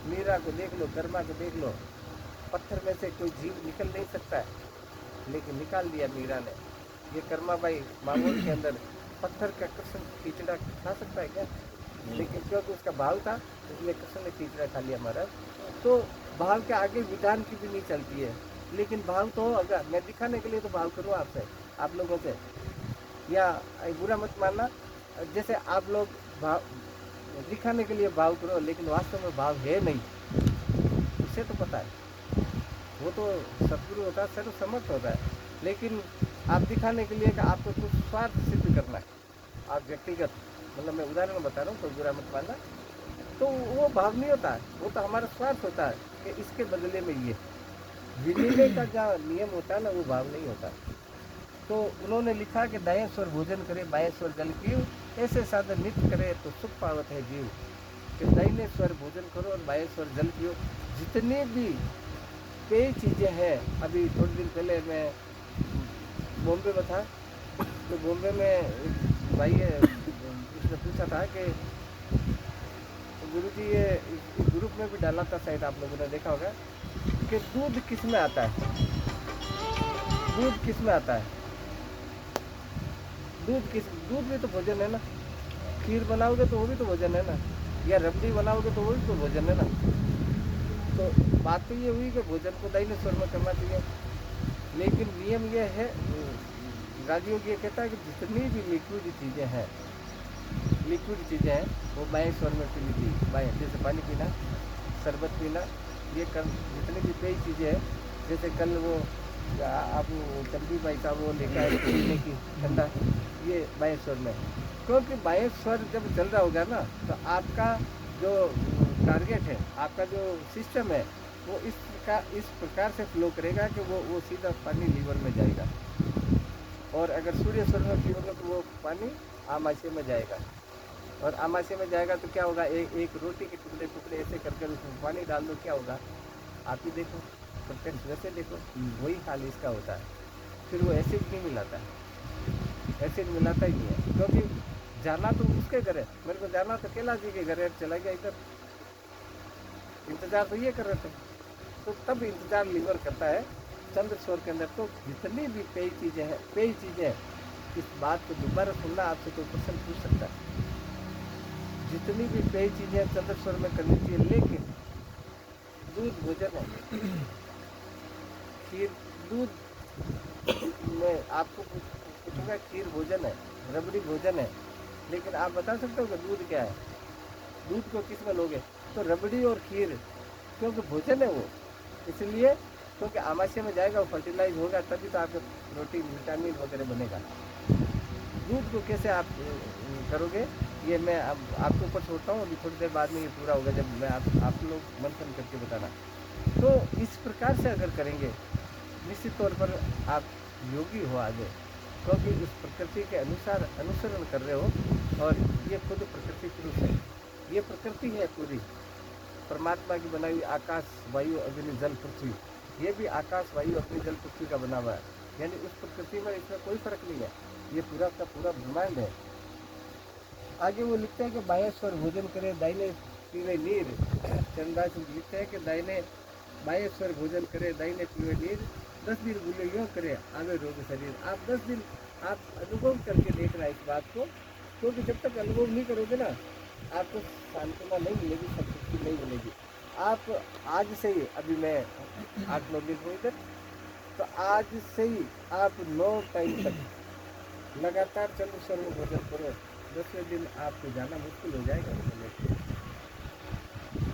मीरा को देख लो, कर्मा को देख लो, पत्थर में से कोई जीव निकल नहीं सकता है, लेकिन निकाल दिया मीरा ने। ये कर्माबाई मांगोल के अंदर पत्थर का कृष्ण खींचड़ा खा सकता है क्या? लेकिन क्योंकि उसका भाव था, इसलिए कृष्ण ने खींचड़ा खा लिया महाराज। तो भाव के आगे विधान की भी नहीं चलती है, लेकिन भाव तो अगर मैं दिखाने के लिए तो भाव करूँ आपसे, आप लोगों से, या बुरा मत मानना, जैसे आप लोग भाव दिखाने के लिए भाव करो, लेकिन वास्तव में भाव है नहीं, उसे तो पता है, वो तो सदगुरु होता है, सर्वसमर्थ होता है। लेकिन आप दिखाने के लिए कि आपको कुछ स्वार्थ सिद्ध करना है, आप व्यक्तिगत, मतलब मैं उदाहरण बता रहा हूँ, कोई बुरा मत मानना, तो वो भाव नहीं होता है, वो तो हमारा स्वार्थ होता है कि इसके बदले में ये विनिमय का जो नियम होता है ना, वो भाव नहीं होता। तो उन्होंने लिखा कि दाएं स्वर भोजन करे, बाएं स्वर जल पीओ, ऐसे साधन नित्य करे तो सुख पावत है जीव। कि दाहिने स्वर भोजन करो और बाएं स्वर जल पियो। जितने भी पेय चीज़ें हैं, अभी थोड़े दिन पहले मैं बॉम्बे में था, तो बॉम्बे में एक भाई है, उसने पूछा था कि गुरुजी ये इस ग्रुप में भी डाला था, शायद आप लोगों ने देखा होगा, कि दूध किस में आता है, दूध किस में आता है, दूध भी तो भोजन है ना, खीर बनाओगे तो वो भी तो भोजन है ना, या रबड़ी बनाओगे तो वो भी तो भोजन है ना। तो बात तो ये हुई कि भोजन को दाहिने स्वर में करना चाहिए, लेकिन नियम ये है, राजयोग ये कहता है कि जितनी भी लिक्विड चीज़ें हैं वो बाएं स्वर में पीनी चाहिए, बाएं, जैसे पानी पीना, शरबत पीना, ये जितनी भी पेय चीज़ें हैं, जैसे कल वो आप चंपी भाई साहब वो लेकर आए पीने की ठंडा, ये बाएं स्वर में, क्योंकि बाएं स्वर जब चल रहा होगा ना, तो आपका जो टारगेट है, आपका जो सिस्टम है, वो इस प्रकार से फ्लो करेगा कि वो सीधा पानी लीवर में जाएगा। और अगर सूर्य स्वर में पियोगे तो वो पानी आमाशय में जाएगा, और आमाशय में जाएगा तो क्या होगा, एक रोटी के टुकड़े ऐसे करके उसमें पानी डाल दो, क्या होगा आप ही देखो, प्रत्यक्ष वैसे देखो, वही हाल इसका होता है। फिर वो एसिड नहीं मिलाता है, एसिड मिलाता ही नहीं है, क्योंकि जाना तो उसके घर है, मेरे को जाना तो कैलाश जी के घर है, चला गया इधर, इंतजार तो ये कर रहे थे, तो तब इंतजार लीवर करता है चंद्र स्वर के अंदर। तो जितनी भी पेय चीज़ें इस बात को दोबारा सुनना, आपसे कोई क्वेश्चन पूछ सकता है, जितनी भी पेय चीज़ें चंद्र स्वर में करनी चाहिए, लेकिन दूध भोजन है, खीर दूध में आपको पूछूंगा, खीर भोजन है, रबड़ी भोजन है, लेकिन आप बता सकते हो कि दूध क्या है, दूध को किस में लोगे, तो रबड़ी और खीर, क्योंकि भोजन है वो, इसलिए क्योंकि आमाशय में जाएगा, वो फर्टिलाइज होगा, तभी तो आपके प्रोटीन विटामिन वगैरह बनेगा। दूध को कैसे आप करोगे, ये मैं अब आपके ऊपर छोड़ता हूँ, अभी थोड़ी देर बाद में ये पूरा होगा, जब मैं आप लोग मंथन करके बताना। तो इस प्रकार से अगर करेंगे, निश्चित तौर पर आप योगी हो आगे, क्योंकि इस प्रकृति के अनुसार अनुसरण कर रहे हो, और ये खुद प्रकृति पुरुष है, ये प्रकृति है पूरी, परमात्मा की बनाई हुई आकाश, वायु, अग्नि, जल, पृथ्वी, ये भी आकाश, वायु, अग्नि, जल, पृथ्वी का बना हुआ है, यानी उस प्रकृति में इसमें कोई फर्क नहीं है, ये पूरा का पूरा ब्रह्मांड है। आगे वो लिखते हैं कि बाएं स्वर भोजन करे, दाहिने पीवे नीर। चंद्रदास लिखते हैं कि बाएं स्वर भोजन करे, दाहिने पीवे नीर, 10 दिन बोले योग करे, आवे रोग शरीर। आप 10 दिन आप अनुभव करके देखना इस बात को, क्योंकि जब तक अनुभव नहीं करोगे ना, आपको सांत्वना नहीं मिलेगी, संतुष्टि नहीं मिलेगी। आप आज से ही, अभी मैं 8-9 दिन हुई इधर, तो आज से ही आप 9 टाइम तक लगातार चंद्र स्वर में भोजन करो, 10वें दिन आपको जाना मुश्किल हो जाएगा,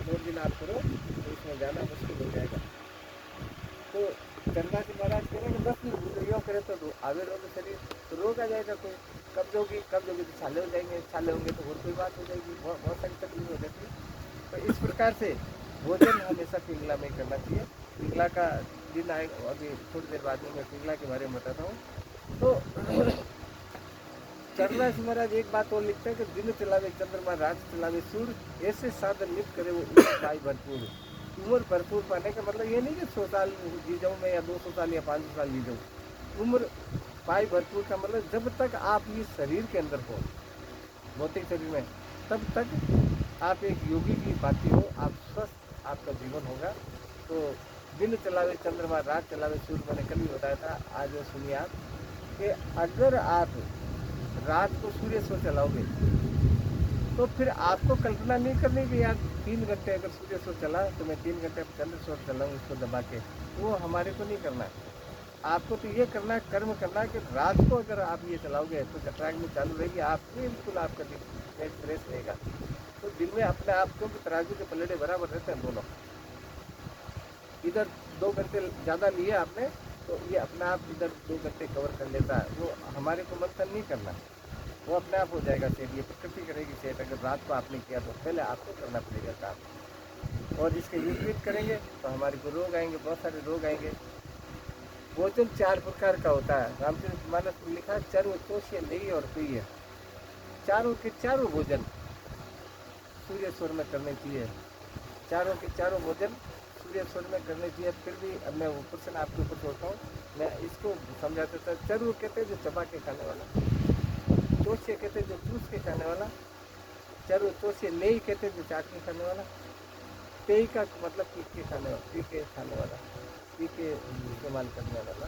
2 दिन आप करो तो उसमें जाना मुश्किल हो जाएगा। तो चंद्रा जी महाराज कह रहे हैं कि 10 दिन योग करे तो आवे रोग शरीर। होगी, कब्ज होगी तो छाले हो जाएंगे, छाले होंगे तो और कोई बात हो जाएगी, बहुत बहुत सारी तकलीफ हो जाती है। तो इस प्रकार से भोजन हमेशा पिंगला में ही करना चाहिए। पिंगला का दिन आएगा, अभी थोड़ी देर बाद में मैं पिंगला के बारे में बताता हूँ। तो चरणाजी महाराज एक बात और लिखते हैं कि दिन चलावे चंद्रमा, रात चलावे सूर्य, ऐसे साधन नित करे वो उम्र पाई भरपूर। उम्र भरपूर पाने का मतलब ये नहीं कि 100 साल जी जाऊँ मैं, या 200 साल या 500 साल जी जाऊँ। उम्र पाई भरपूर का मतलब जब तक आप ये शरीर के अंदर हो, भौतिक शरीर में, तब तक आप एक योगी की भांति हो, आप स्वस्थ आपका जीवन होगा। तो दिन चलावे चंद्रमा, रात चलावे सूर्य, मैंने कल भी बताया था, आज वो सुनिए आप कि अगर आप रात को सूर्य सो चलाओगे तो फिर आपको कल्पना नहीं करनी कि यार 3 घंटे अगर सूर्य सो चला तो मैं 3 घंटे चंद्र सो चलाऊँ उसको दबा के, वो हमारे को नहीं करना है। आपको तो ये करना है, कर्म करना है कि रात को अगर आप ये चलाओगे तो जटराग्नि चालू रहेगी, आप बिल्कुल आपका दिन फ्रेश रहेगा। तो दिन में अपने आप को तराजू के पलड़े बराबर रहते हैं दोनों। इधर 2 घंटे ज़्यादा लिए आपने तो ये अपने आप इधर 2 घंटे कवर कर लेता है, वो हमारे को मंथन नहीं करना, वो अपने आप हो जाएगा सेट, ये प्रकृति करेगी सेट। अगर रात को आपने किया तो पहले आपको करना पड़ेगा काम, और इसके विपरीत करेंगे तो हमारे को रोग आएंगे, बहुत सारे रोग आएंगे। भोजन 4 प्रकार का होता है, रामचरितमानस में लिखा है चर्व चोष्य लेई और पिय। चारों के चारों भोजन सूर्य स्वर में करने चाहिए, चारों के चारों भोजन सूर्य स्वर में करने चाहिए। फिर भी अब मैं वो क्वेश्चन आपके ऊपर छोड़ता हूँ, मैं इसको समझाता था। चर्व कहते हैं जो चबा के खाने वाला, चोष्य कहते हैं जो चूस के खाने वाला, चर्व चोष्य लेई कहते हैं जो चाट के खाने वाला, पेय का मतलब पी के खाने वाला, पी के खाने वाला, पी के इस्तेमाल करने वाला।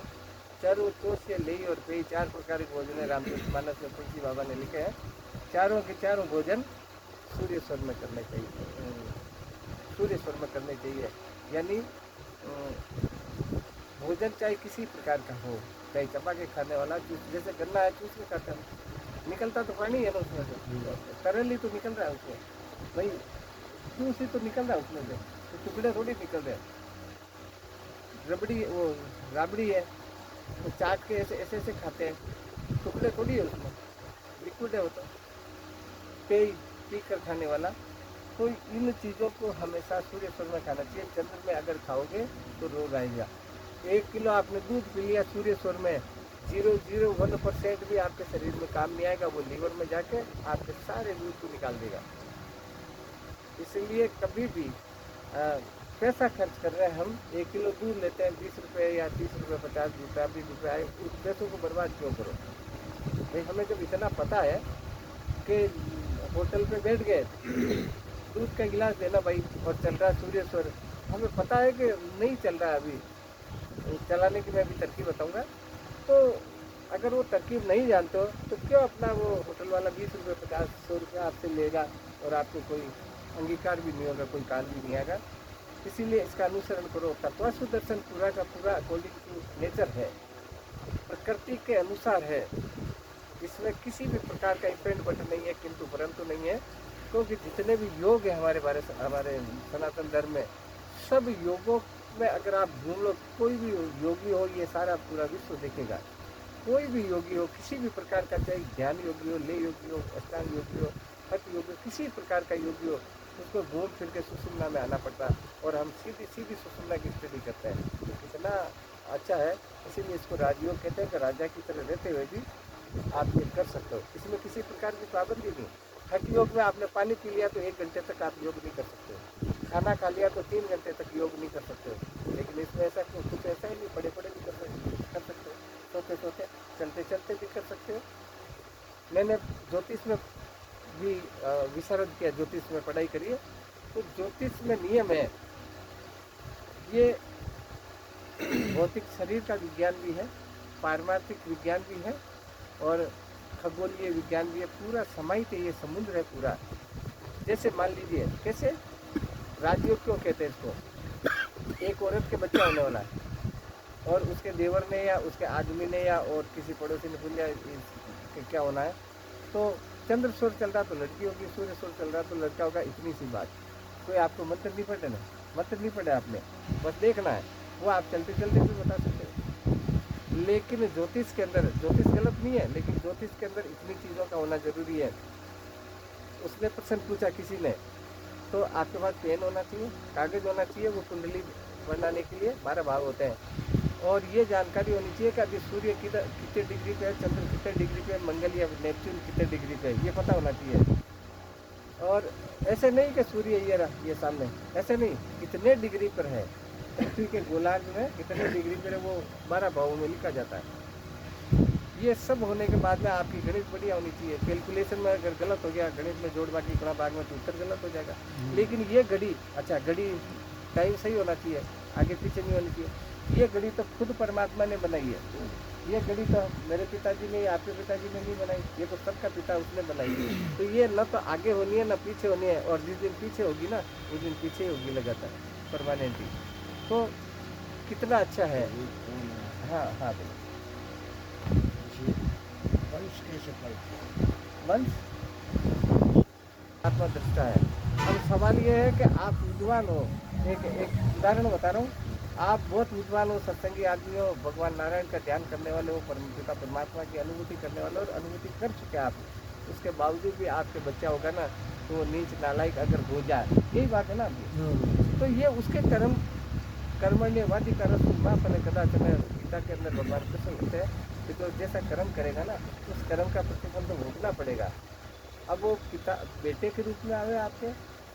चर्व चोष्य लेई और पेय 4 प्रकार के भोजन है, रामचरितमानस में तुलसी बाबा ने लिखे हैं। चारों के चारों भोजन सूर्य स्वर में करने चाहिए, सूर्य स्वर में करने चाहिए। यानी भोजन चाहे किसी प्रकार का हो, चाहे चबा के खाने वाला, जैसे गन्ना है चूस के खाता है, निकलता तो पानी है ना उसमें से, तरल ही तो निकल रहा है उसमें, भाई जूस ही तो निकल रहा है उसमें से, तो टुकड़े थोड़ी निकल रहे हैं। रबड़ी वो राबड़ी है तो चाट के ऐसे ऐसे ऐसे खाते हैं, टुकड़े थोड़ी है उसमें, लिक्विड है वो तो। पेय पी कर खाने वाला, तो इन चीज़ों को हमेशा सूर्य स्वर में खाना चाहिए। चंद्र में अगर खाओगे तो रोग आएगा। 1 किलो आपने दूध पी लिया सूर्य स्वर में, 0.01% भी आपके शरीर में काम नहीं आएगा, वो लीवर में जाके आपके सारे दूध को निकाल देगा। इसलिए कभी भी पैसा खर्च कर रहे हैं हम, 1 किलो दूध लेते हैं 20 रुपये या 30 रुपये, 50 रुपये, 20 रुपये आए, उस पैसों को बर्बाद क्यों करो भाई। हमें जब इतना पता है कि होटल पे बैठ गए, दूध का गिलास देना भाई, और चल रहा सूर्य स्वर, हमें पता है कि नहीं चल रहा है अभी, चलाने की मैं अभी तरकीब बताऊंगा। तो अगर वो तरकीब नहीं जानते हो तो क्यों अपना वो होटल वाला 20 रुपये 50-100 रुपये आपसे लेगा, और आपको कोई अंगीकार भी नहीं होगा, कोई काल भी नहीं आएगा। इसीलिए इसका अनुसरण करो। तत्व दर्शन पूरा का पूरा अकॉर्डिंग टू नेचर है, प्रकृति के अनुसार है, इसमें किसी भी प्रकार का इफेंट बटन नहीं है, किंतु परंतु नहीं है। क्योंकि जितने भी योग है हमारे सनातन धर्म में, सब योगों में अगर आप ढूंढ लो, कोई भी योगी हो, ये सारा पूरा विश्व देखेगा। कोई भी योगी हो, किसी भी प्रकार का, चाहे ध्यान योगी हो, ले योगी हो, अष्टांग योगी हो, हठ योगी हो, किसी प्रकार का योगी हो, उसको घूम फिर के सुषुम्ना में आना पड़ता है, और हम सीधी सीधी सुषुम्ना की स्टडी करते हैं। तो कितना अच्छा है, इसीलिए इसको राजयोग कहते हैं कि राजा की तरह रहते हुए भी आप ये कर सकते हो। इसमें किसी प्रकार की पाबंदी नहीं। हठ योग में आपने पानी पी लिया तो 1 घंटे तक आप योग नहीं कर सकते हो, खाना खा लिया तो 3 घंटे तक योग नहीं कर सकते हो। लेकिन इसमें ऐसा कुछ ऐसा ही नहीं, पड़े पड़े भी कर सकते हो, सोते सोते, चलते चलते भी कर सकते हो। मैंने ज्योतिष में भी विशारद किया, ज्योतिष में पढ़ाई करी है, तो ज्योतिष में नियम है, ये भौतिक शरीर का विज्ञान भी है, पारमार्थिक विज्ञान भी है, और खगोलीय विज्ञान भी है, पूरा समाहित है, ये समुद्र है पूरा। जैसे मान लीजिए, कैसे राजयोग क्यों कहते हैं इसको, एक औरत के बच्चा होने वाला है, और उसके देवर ने या उसके आदमी ने या और किसी पड़ोसी ने पूछ लिया क्या होना है, तो चंद्र स्वर चल रहा तो लड़की होगी, सूर्य स्वर चल रहा तो लड़का होगा, इतनी सी बात। कोई आपको मंत्र नहीं पढ़ना, मंत्र नहीं पढ़े आपने, बस देखना है, वो आप चलते चलते भी बता सकते हो। लेकिन ज्योतिष के अंदर, ज्योतिष गलत नहीं है, लेकिन ज्योतिष के अंदर इतनी चीज़ों का होना जरूरी है। उसने प्रश्न पूछा किसी ने, तो आपके पास पेन होना चाहिए, कागज होना चाहिए, वो कुंडली बनाने के लिए 12 भाव होते हैं, और ये जानकारी होनी चाहिए कि अभी सूर्य कितने डिग्री पे है, चंद्र कितने डिग्री पे है, मंगल या नेपच्यून कितने डिग्री पे है, ये पता होना चाहिए। और ऐसे नहीं कि सूर्य ये रहा ये सामने, ऐसे नहीं, कितने डिग्री पर है पृथ्वी के गोलार्ध में, कितने डिग्री पर है, वो 12 भावों में लिखा जाता है। ये सब होने के बाद में आपकी गणित बढ़िया होनी चाहिए। कैलकुलेशन में अगर गलत हो गया, गणित में जोड़ बाकी गुणा भाग में, तो उत्तर गलत हो जाएगा। लेकिन ये घड़ी, अच्छा घड़ी टाइम सही होना चाहिए, आगे पीछे नहीं होनी चाहिए। ये घड़ी तो खुद परमात्मा ने बनाई है। ये घड़ी तो मेरे पिताजी ने, आपके पिताजी ने नहीं बनाई, ये तो सबका पिता उसने बनाई है। तो ये न तो आगे होनी है न पीछे होनी है, और जिस दिन पीछे होगी ना, उस दिन पीछे ही होगी लगातार, परमानेंटली। तो कितना अच्छा है। हाँ हाँ बोलो। वंश कैसे पलते? वंश आत्मा दृष्टा है। अब सवाल ये है कि आप विद्वान हो, एक एक उदाहरण बता रहा हूँ, आप बहुत विद्वान हो, सत्संगी आदमी हो, भगवान नारायण का ध्यान करने वाले हो, पिता परमात्मा की अनुभूति करने वाले हो, और अनुभूति कर चुके आप, उसके बावजूद भी आपके बच्चा होगा ना, तो वो नीच नालायक अगर हो जाए, यही बात है ना अभी, तो ये उसके कर्म, कर्मण्यवादी का रस माँ फल कदाचन, गीता के अंदर भगवान कृष्ण कहते हैं कि जो जैसा कर्म करेगा ना, उस कर्म का प्रतिफल तो भोगना पड़ेगा। अब वो पिता बेटे के रूप में आवे, आपके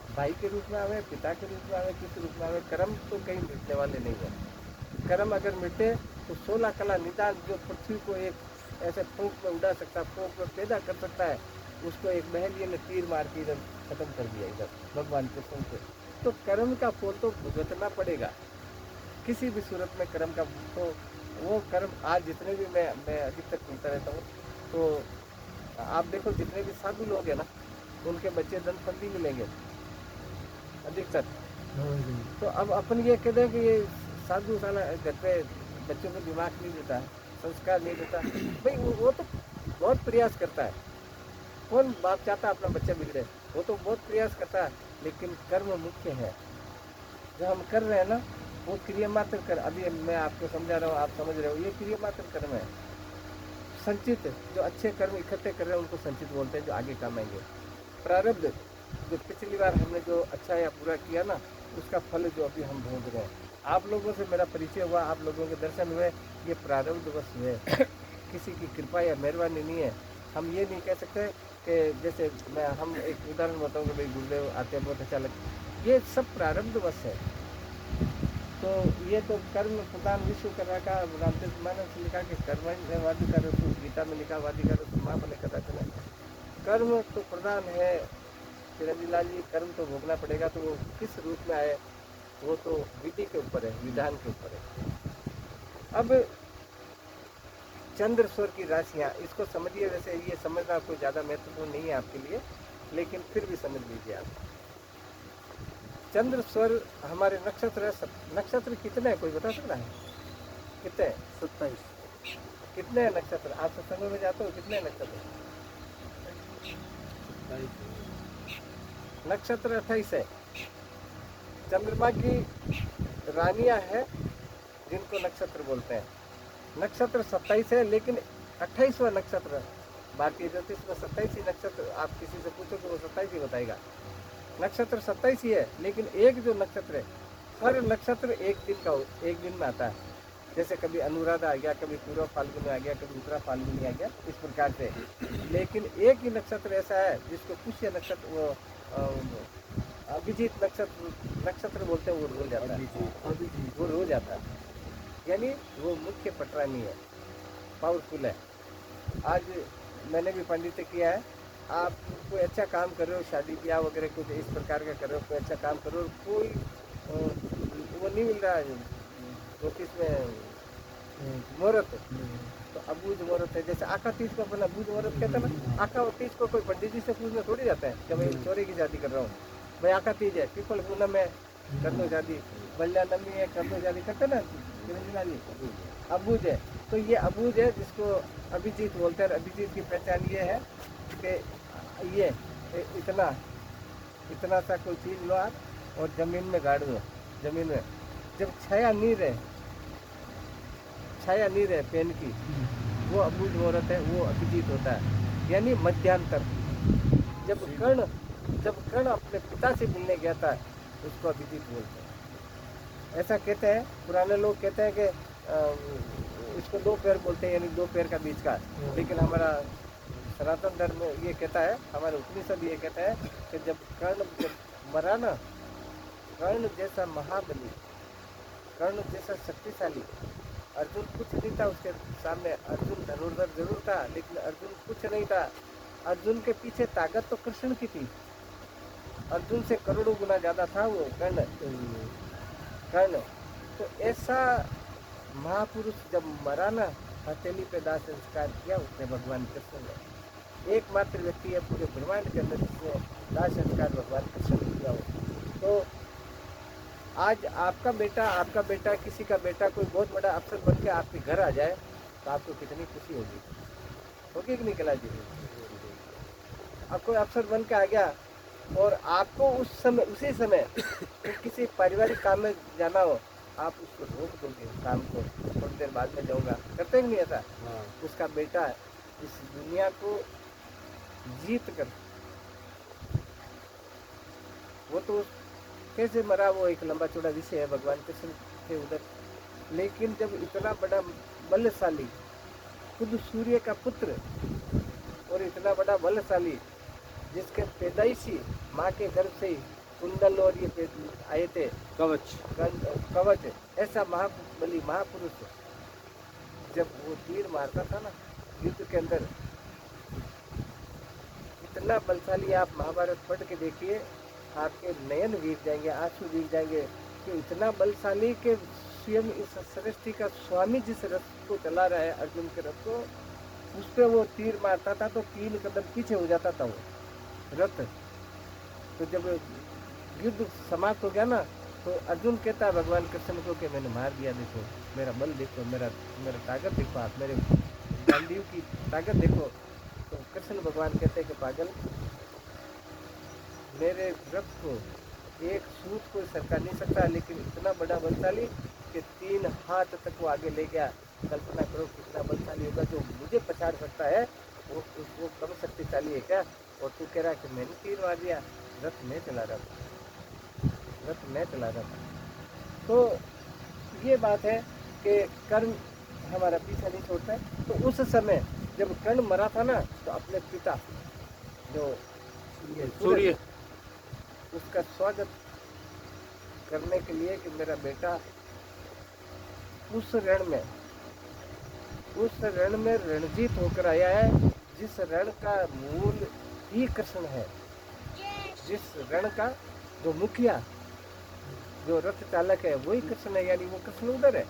भाई के रूप में आवे, पिता के रूप में आवे, किस रूप में आवे, कर्म तो कहीं मिटने वाले नहीं है। कर्म अगर मिटे तो 16 कला निदान जो पृथ्वी को एक ऐसे फूंक में उड़ा सकता है, फूंक में पैदा कर सकता है, उसको एक महलिए ने तीर मार के इधर खत्म कर दिया, इधर भगवान के फूंक से। तो कर्म का फल तो भुगतना पड़ेगा किसी भी सूरत में, कर्म का। तो वो कर्म आज जितने भी मैं अधिकतर सुनता रहता हूँ, तो आप देखो जितने भी साधु लोग हैं ना, उनके बच्चे दंतफंदी मिलेंगे अधिकतर। तो अब अपन ये कहते हैं कि ये साधु साला घर पे बच्चों को दिमाग नहीं देता है, संस्कार नहीं देता। भाई वो तो बहुत प्रयास करता है, कौन बाप चाहता अपना बच्चा बिगड़े, वो तो बहुत प्रयास करता है, लेकिन कर्म मुख्य है। जो हम कर रहे हैं ना, वो क्रिया मात्र कर, अभी मैं आपको समझा रहा हूँ, आप समझ रहे हो, ये क्रिया मात्र कर्म है। संचित जो अच्छे कर्म इकट्ठे कर रहे हैं उनको संचित बोलते हैं, जो आगे काम आएंगे। प्रारब्ध जो पिछली बार हमने जो अच्छा या बुरा किया ना, उसका फल जो अभी हम भोग रहे हैं। आप लोगों से मेरा परिचय हुआ, आप लोगों के दर्शन हुए, ये प्रारब्धवश हुए, किसी की कृपा या मेहरबानी नहीं है। हम ये नहीं कह सकते कि जैसे हम एक उदाहरण बताऊँ कि भाई गुरुदेव आते हैं बहुत अच्छा लगता, ये सब प्रारब्धवश है। तो ये तो कर्म प्रधान विश्व कर रखा, रामचंद्र मानव से लिखा कि कर्मण्यवादी का रसूल, गीता में लिखा वादी का रसूल माँ बोले कदा चला। कर्म तो प्रधान है चिरंजीव लाल जी, कर्म तो भोगना पड़ेगा। तो वो किस रूप में आए, वो तो विधि के ऊपर है, विधान के ऊपर है। अब चंद्र स्वर की राशियाँ, इसको समझिए। वैसे ये समझना कोई ज़्यादा महत्वपूर्ण नहीं है आपके लिए, लेकिन फिर भी समझ लीजिए आप। चंद्र स्वर हमारे नक्षत्र है। नक्षत्र कितने हैं, कोई बता सकता है कितने? 27। कितने हैं नक्षत्र? आप सत्संगों में जाते हो, कितने नक्षत्र? नक्षत्र 28 है। चंद्रमा की रानियां हैं जिनको नक्षत्र बोलते हैं। नक्षत्र 27 है, लेकिन 28वां नक्षत्र भारतीय ज्योतिष में 27 ही नक्षत्र, आप किसी से पूछो तो वो 27 ही बताएगा। नक्षत्र 27 ही है, लेकिन एक जो नक्षत्र है, हर नक्षत्र एक दिन में आता है। जैसे कभी अनुराधा आ गया, कभी पूर्व फाल्गुनी आ गया, कभी उत्तरा फाल्गुनी आ गया, इस प्रकार से। लेकिन एक ही नक्षत्र ऐसा है जिसको पुष्य नक्षत्र, वो अभिजीत नक्षत्र बोलते हैं, वो रोज आता है। वो रोज आता है, यानी वो मुख्य पटरानी है, पावरफुल है। आज मैंने भी पंडित किया है। आप कोई अच्छा काम कर रहे हो, शादी ब्याह वगैरह कुछ इस प्रकार का कर रहे हो, कोई अच्छा काम कर रहे हो, कोई वो नहीं मिल रहा है ज्योतिष में मुहूर्त, तो अबूझ मुहूर्त है। जैसे आका तीज को अपन अबूझ मुहूर्त कहते हैं ना। आका तीज को कोई पंडित जी से पूछने थोड़ी जाता है कि भाई चोरी की शादी कर रहा हूँ, भाई आका तीज है, पीपल पूनम है, कर लो शादी, बल्ला नमी है, कर लो शादी, करते ना चिरंजीव जी। अबूझ है, तो ये अबूझ है जिसको अभिजीत बोलते हैं। अभिजीत की पहचान ये है कि ये इतना सा कोई चीज़ लो आप और ज़मीन में गाड़ दो। ज़मीन में जब छाया नहीं रहे, छाया नहीं रहे पेन की, वो अबूझ मुहूर्त है, वो अभिजीत होता है, यानी मध्यांतर। जब कर्ण अपने पिता से मिलने गया था, उसको अभिजीत बोलते हैं। ऐसा कहते हैं पुराने लोग, कहते हैं कि इसको दो पैर बोलते हैं, यानी दो पैर का बीच का। लेकिन हमारा सनातन धर्म ये कहता है, हमारे उपनिषद ये कहता है कि जब मरा ना, कर्ण जैसा महाबली, कर्ण जैसा शक्तिशाली अर्जुन कुछ नहीं था उसके सामने। अर्जुन धनुर्धर जरूर था, लेकिन अर्जुन कुछ नहीं था। अर्जुन के पीछे ताकत तो कृष्ण की थी। अर्जुन से करोड़ों गुना ज्यादा था वो कर्ण। तो ऐसा महापुरुष जब मरा ना, हथेली पे दाह संस्कार किया उसने भगवान कृष्ण ने। एकमात्र व्यक्ति है पूरे ब्रह्मांड के अंदर जिसने दाह संस्कार भगवान कृष्ण ने किया हो। तो आज आपका बेटा किसी का बेटा कोई बहुत बड़ा अफसर बन के आपके घर आ जाए, तो आपको कितनी खुशी होगी कि नहीं कला जी? अब कोई अफसर बन के आ गया और आपको उसी समय किसी पारिवारिक काम में जाना हो, आप उसको रोक दोगे, काम को थोड़ी देर बाद में जाऊंगा, करते ही नहीं ऐसा? उसका बेटा इस दुनिया को जीत कर, वो तो कैसे मरा वो एक लंबा चौड़ा विषय है, भगवान कृष्ण थे उधर। लेकिन जब इतना बड़ा बलशाली, खुद सूर्य का पुत्र और इतना बड़ा बलशाली, जिसके पैदाइशी माँ के गर्भ से ही कुंडल और ये आए थे, कवच, ऐसा महाबली महापुरुष जब वो तीर मारता था ना युद्ध के अंदर, इतना बलशाली, आप महाभारत पढ़ के देखिए, आपके नयन भीग जाएंगे, आंसू भीग जाएंगे कि इतना बलशाली कि स्वयं इस सृष्टि का स्वामी जिस रथ को चला रहा है, अर्जुन के रथ को, उस पर वो तीर मारता था तो 3 कदम पीछे हो जाता था वो रथ। तो जब युद्ध समाप्त हो गया ना, तो अर्जुन कहता है भगवान कृष्ण को कि मैंने मार दिया, देखो मेरा बल देखो, मेरा ताकत देखो, आप मेरे गांडीव की ताकत देखो। तो कृष्ण भगवान कहते हैं कि पागल, मेरे रथ को एक सूत कोई सरका नहीं सकता, लेकिन इतना बड़ा बलशाली कि 3 हाथ तक वो आगे ले गया। कल्पना करो कितना बलशाली होगा, जो मुझे पछाड़ सकता है वो कम शक्तिशाली है क्या? और तू कह रहा है कि मैंने तीर मार दिया, रथ मैं चला रहा था। तो ये बात है कि कर्ण हमारा पीछा नहीं छोड़ता है। तो उस समय जब कर्ण मरा था ना, तो अपने पिता जो सूर्य, उसका स्वागत करने के लिए कि मेरा बेटा उस रण में रणजीत होकर आया है, जिस रण का मूल ही कृष्ण है, जिस रण का जो मुखिया, जो रथ चालक है, वही कृष्ण है, यानी वो कृष्ण उधर है।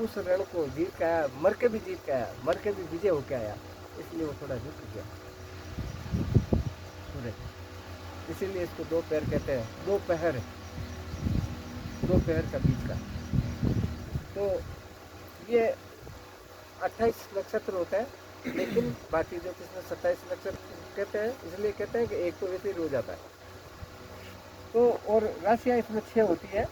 उस रण को जीत के आया, मर के भी जीत के आया, मर के भी विजय होके आया, इसलिए वो थोड़ा रुक गया सूरज। इसीलिए इसको 2 पैर कहते हैं, 2 पहर का बीच का। तो ये 28 नक्षत्र होता है, लेकिन बाकी जो किसमें 27 नक्षत्र कहते हैं, इसलिए कहते हैं कि एक तो वैसे ही रो जाता है। तो और राशियां इसमें 6 होती है।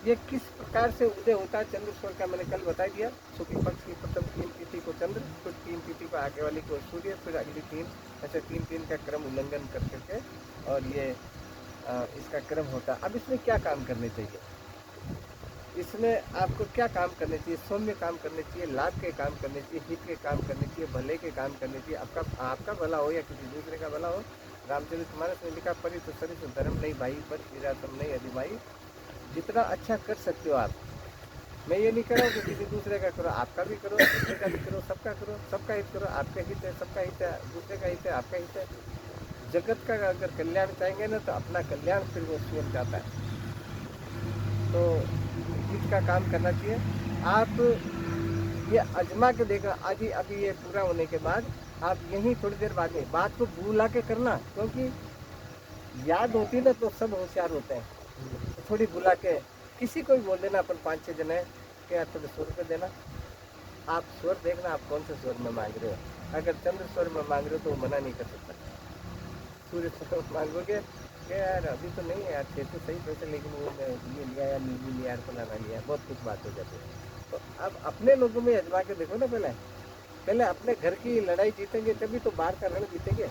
ये किस प्रकार से उदय होता है चंद्र सूर्य का मैंने कल बता दिया। शुक्ल पक्ष की प्रथम 3 तिथि को चंद्र, फिर 3 तिथि को आगे वाली को सूर्य, फिर अगली 3, ऐसे 3 का क्रम उल्लंघन कर करके, और ये इसका क्रम होता है। अब इसमें क्या काम करने चाहिए, इसमें आपको क्या काम करने चाहिए? सौम्य काम करने चाहिए, लाभ के काम करने चाहिए, हित के काम करने चाहिए, भले के काम करने चाहिए, आपका भला हो या किसी दूसरे का भला हो। रामचरितमानस में लिखा, परित सरित धर्म नहीं भाई, पर विरासम नहीं अधिमाई। जितना अच्छा कर सकते हो आप, मैं ये नहीं कह रहा हूँ कि किसी दूसरे का करो, आपका भी करो, दूसरे का भी करो, सबका करो, सबका हित करो। आपका हित है, सबका हित है, दूसरे का हित है, आपका हित है। जगत का अगर कल्याण चाहेंगे ना, तो अपना कल्याण फिर वो स्वयं चाहता है। तो हित का काम करना चाहिए। आप ये आजमा के देखना, आज ही अभी ये पूरा होने के बाद आप यहीं थोड़ी देर बाद में बात को भूला के करना, क्योंकि याद होती ना तो सब होशियार होते हैं। थोड़ी भुला के किसी को भी बोल देना, अपन 5-6 जने के यार थोड़े 100 रुपये देना। आप स्वर देखना, आप कौन से स्वर में मांग रहे हो। अगर चंद्र स्वर में मांग रहे हो तो वो मना नहीं कर सकता। सूर्य स्वर में मांगोगे क्या यार अभी तो नहीं है यार, थे तो सही पैसे, लेकिन वो मैं ये लिया यार, नींबू लिया यार, फलाना लिया, बहुत कुछ बात हो जाती है। तो अब अपने लोगों में आजमा के देखो ना, पहले पहले अपने घर की लड़ाई जीतेंगे तभी तो बाहर का रण जीतेंगे।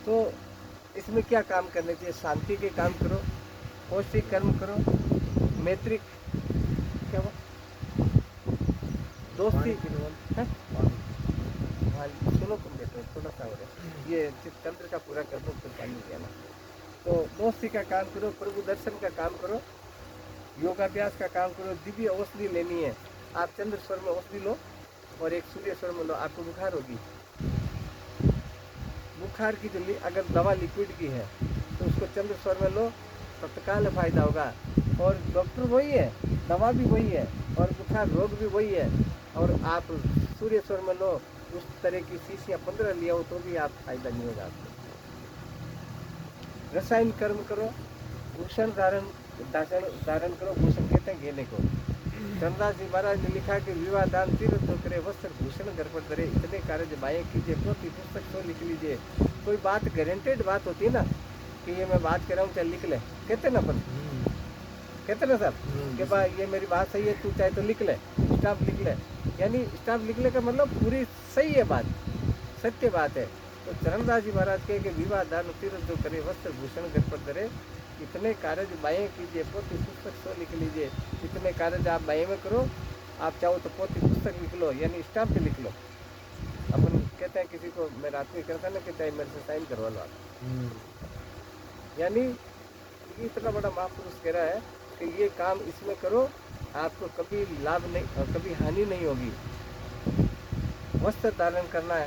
तो इसमें क्या काम करने चाहिए? शांति के काम करो, पौष्टिक कर्म करो, मैत्रिक, क्या हुआ, दोस्ती है। हाँ सुनो तुम बेटे, थोड़ा सा हो रहा है ये चित्तंत्र का पूरा कर दो, फिर पानी दिया ना। तो दोस्ती का काम करो, प्रभु दर्शन का काम करो, योगाभ्यास का काम करो, दिव्य औषधि लेनी है। आप चंद्र स्वर में औषधि लो और एक सूर्य स्वर में लो, आपको बुखार होगी। बुखार की जो अगर दवा लिक्विड की है तो उसको चंद्र स्वर में लो, तत्काल फायदा होगा। और डॉक्टर वही है, दवा भी वही है, और बुखार रोग भी वही है। और आप सूर्य स्वर में लो, उस तरह की शीशियाँ 15 लिया हो तो भी आप फायदा नहीं होगा आपको। रसायन कर्म करो, भूषण धारण धारण करो, भूषण कहते हैं घेने को। चंद्रदास जी महाराज ने लिखा कि विवाह दान तीर्थ तो करे, वस्त्र भूषण घर पर धरे, इतने कार्य जमाए कीजिए, पोथी पुस्तक तो लिख लीजिए। कोई बात गारंटेड बात होती है ना कि ये मैं बात कर रहा हूँ, चाहे लिख ले, कहते ना अपन, कहते ना साहब कि भाई ये मेरी बात सही है, तू चाहे तो लिख ले, स्टाफ लिख ले। यानी स्टाफ लिखने का मतलब पूरी सही है बात, सत्य बात है। तो चरणदास जी महाराज कहे कि विवाह दान तीर्थ जो करे, वस्त्र भूषण घर पर धरे, इतने कार्य बाएँ कीजिए, पोथी पुस्तक सो लिख लीजिए। इतने कार्य आप बाएँ में करो, आप चाहो तो पोथी पुस्तक लिख लो, यानी स्टाम्प पे लिख लो। अपन कहते हैं किसी को, मैं रात में करता ना कि चाहे मेरे से साइन करवा लो आप। यानी ये इतना बड़ा महापुरुष कह रहा है कि ये काम इसमें करो, आपको कभी लाभ नहीं और कभी हानि नहीं होगी। वस्त्र धारण करना है,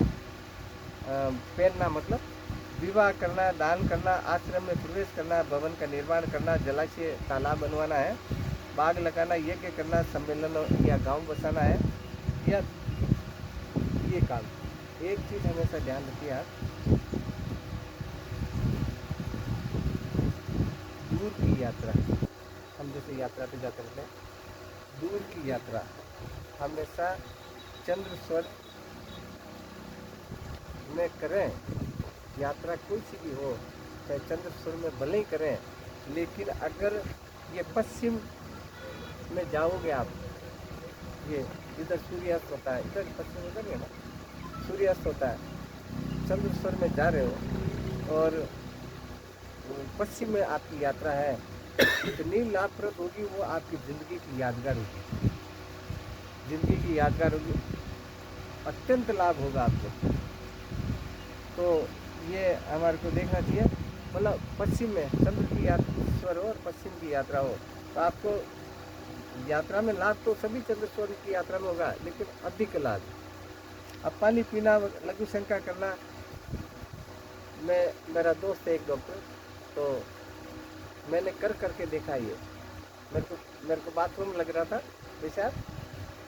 पहनना मतलब विवाह करना, दान करना, आश्रम में प्रवेश करना, भवन का निर्माण करना, जलाशय तालाब बनवाना है, बाग लगाना, यज्ञ करना, सम्मेलन या गांव बसाना है, या ये काम। एक चीज़ हमेशा ध्यान रखिए आप, दूर की यात्रा, हम जैसे यात्रा पे जाते रहते हैं, दूर की यात्रा हमेशा चंद्र स्वर में करें। यात्रा कोई सी भी हो, चाहे चंद्र स्वर में भले ही करें, लेकिन अगर ये पश्चिम में जाओगे आप, ये इधर सूर्यास्त होता है, इधर पश्चिम उधर है ना, सूर्यास्त होता है, चंद्र स्वर में जा रहे हो और पश्चिम में आपकी यात्रा है, इतनी लाभप्रद होगी वो, आपकी ज़िंदगी की यादगार होगी, ज़िंदगी की यादगार होगी, अत्यंत लाभ होगा आपको। तो ये हमारे को देखना चाहिए, मतलब पश्चिम में चंद्र की स्वर हो और पश्चिम की यात्रा हो, तो आपको यात्रा में लाभ तो सभी चंद्र स्वर की यात्रा में होगा, लेकिन अधिक लाभ। अब पानी पीना, लघु शंका करना, मेरा दोस्त है एक डॉक्टर, तो मैंने कर करके देखा ये, मेरे को बाथरूम लग रहा था पेशाब,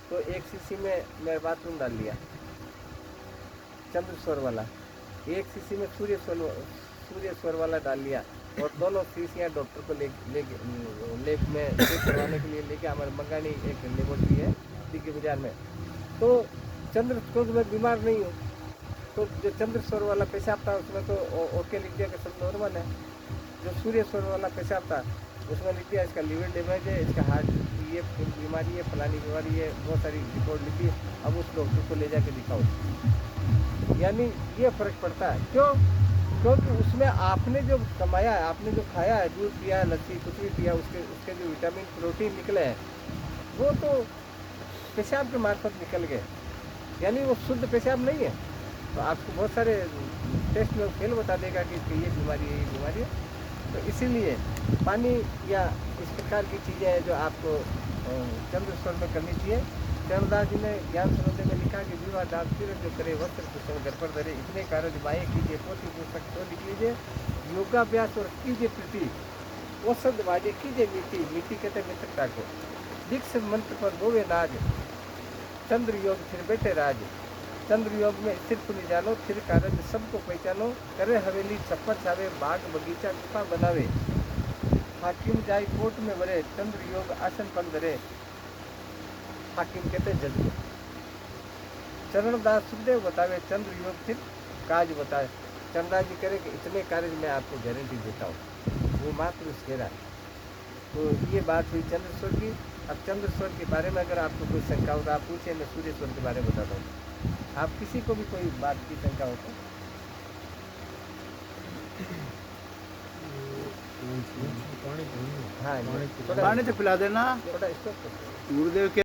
तो एक शीशी में मैं बाथरूम डाल लिया चंद्र स्वर वाला, एक शीशी में सूर्य स्वर वाला डाल लिया, और दोनों शीशियाँ डॉक्टर को लेब में चेक करवाने के लिए लेके, हमारे मंगानी एक लेबोरेटरी है दिग्गी बाजार में। तो चंद्र स्वर में बीमार नहीं हूँ, तो जो चंद्र स्वर वाला पेशाब था उसमें तो ओके लिख दिया कि सब नॉर्मल है। जो सूर्य स्वर वाला पेशाब था उसमें लिख दिया इसका लीवर डैमेज है, इसका हार्ट ये बीमारी है, फलानी बीमारी है, बहुत सारी रिपोर्ट लिखी है, अब उस डॉक्टर को ले जाके दिखाओ। यानी ये फर्क पड़ता है, क्यों? क्योंकि उसमें आपने जो कमाया है, आपने जो खाया है, दूध पिया, लस्सी कुछ भी पिया, उसके जो विटामिन प्रोटीन निकले हैं वो तो पेशाब के मार्फत निकल गए, यानी वो शुद्ध पेशाब नहीं है। तो आपको बहुत सारे टेस्ट में फेल बता देगा कि ये बीमारी है, ये बीमारी है। तो इसीलिए पानी या इस प्रकार की चीज़ें हैं जो आपको चंद्र स्वर में करनी चाहिए। चरणदास जी ने ज्ञान सरोदे में लिखा कि विवाह दान तीर्थ जो करे, वस्त्र भूषण घर पर धरे, इतने कार्य बाएँ कीजिए, पोथी पुस्तक तो लिख लीजिए, योगाभ्यास और कीजिए प्रीति, औषध वाजे कीजिए मीठी, मीठी कहते मित्रता को, दीक्षित मंत्र पर गोवे नाज, चंद्र योग फिर बैठे राज, चंद्र योग में स्थिर पुनि जानो, फिर कारण सबको पहचानो, करे हवेली छप्पर छावे, बाग बगीचा गुफा बनावे, हाकिम जाय कोर्ट में भरे, चंद्र योग आसन पर धरे, हाकिम कहते जज को। चरणदास सुखदेव बतावे, चंद्र योग फिर काज बताए, चंद्रा जी करे कि इतने कार्य मैं आपको गारंटी देता हूँ, वो महापुरुष कह रहा है। तो ये बात हुई चंद्रेश्वर की। अब चंद्रेश्वर के बारे में अगर आपको कोई शंका हो तो आप पूछे, मैं सूर्येश्वर के बारे में बताता हूँ। आप किसी को भी कोई बात की शंका हो तो हाँ, थोड़ा पानी तो पिला देना थोड़ा स्टॉप करो। गुरुदेव के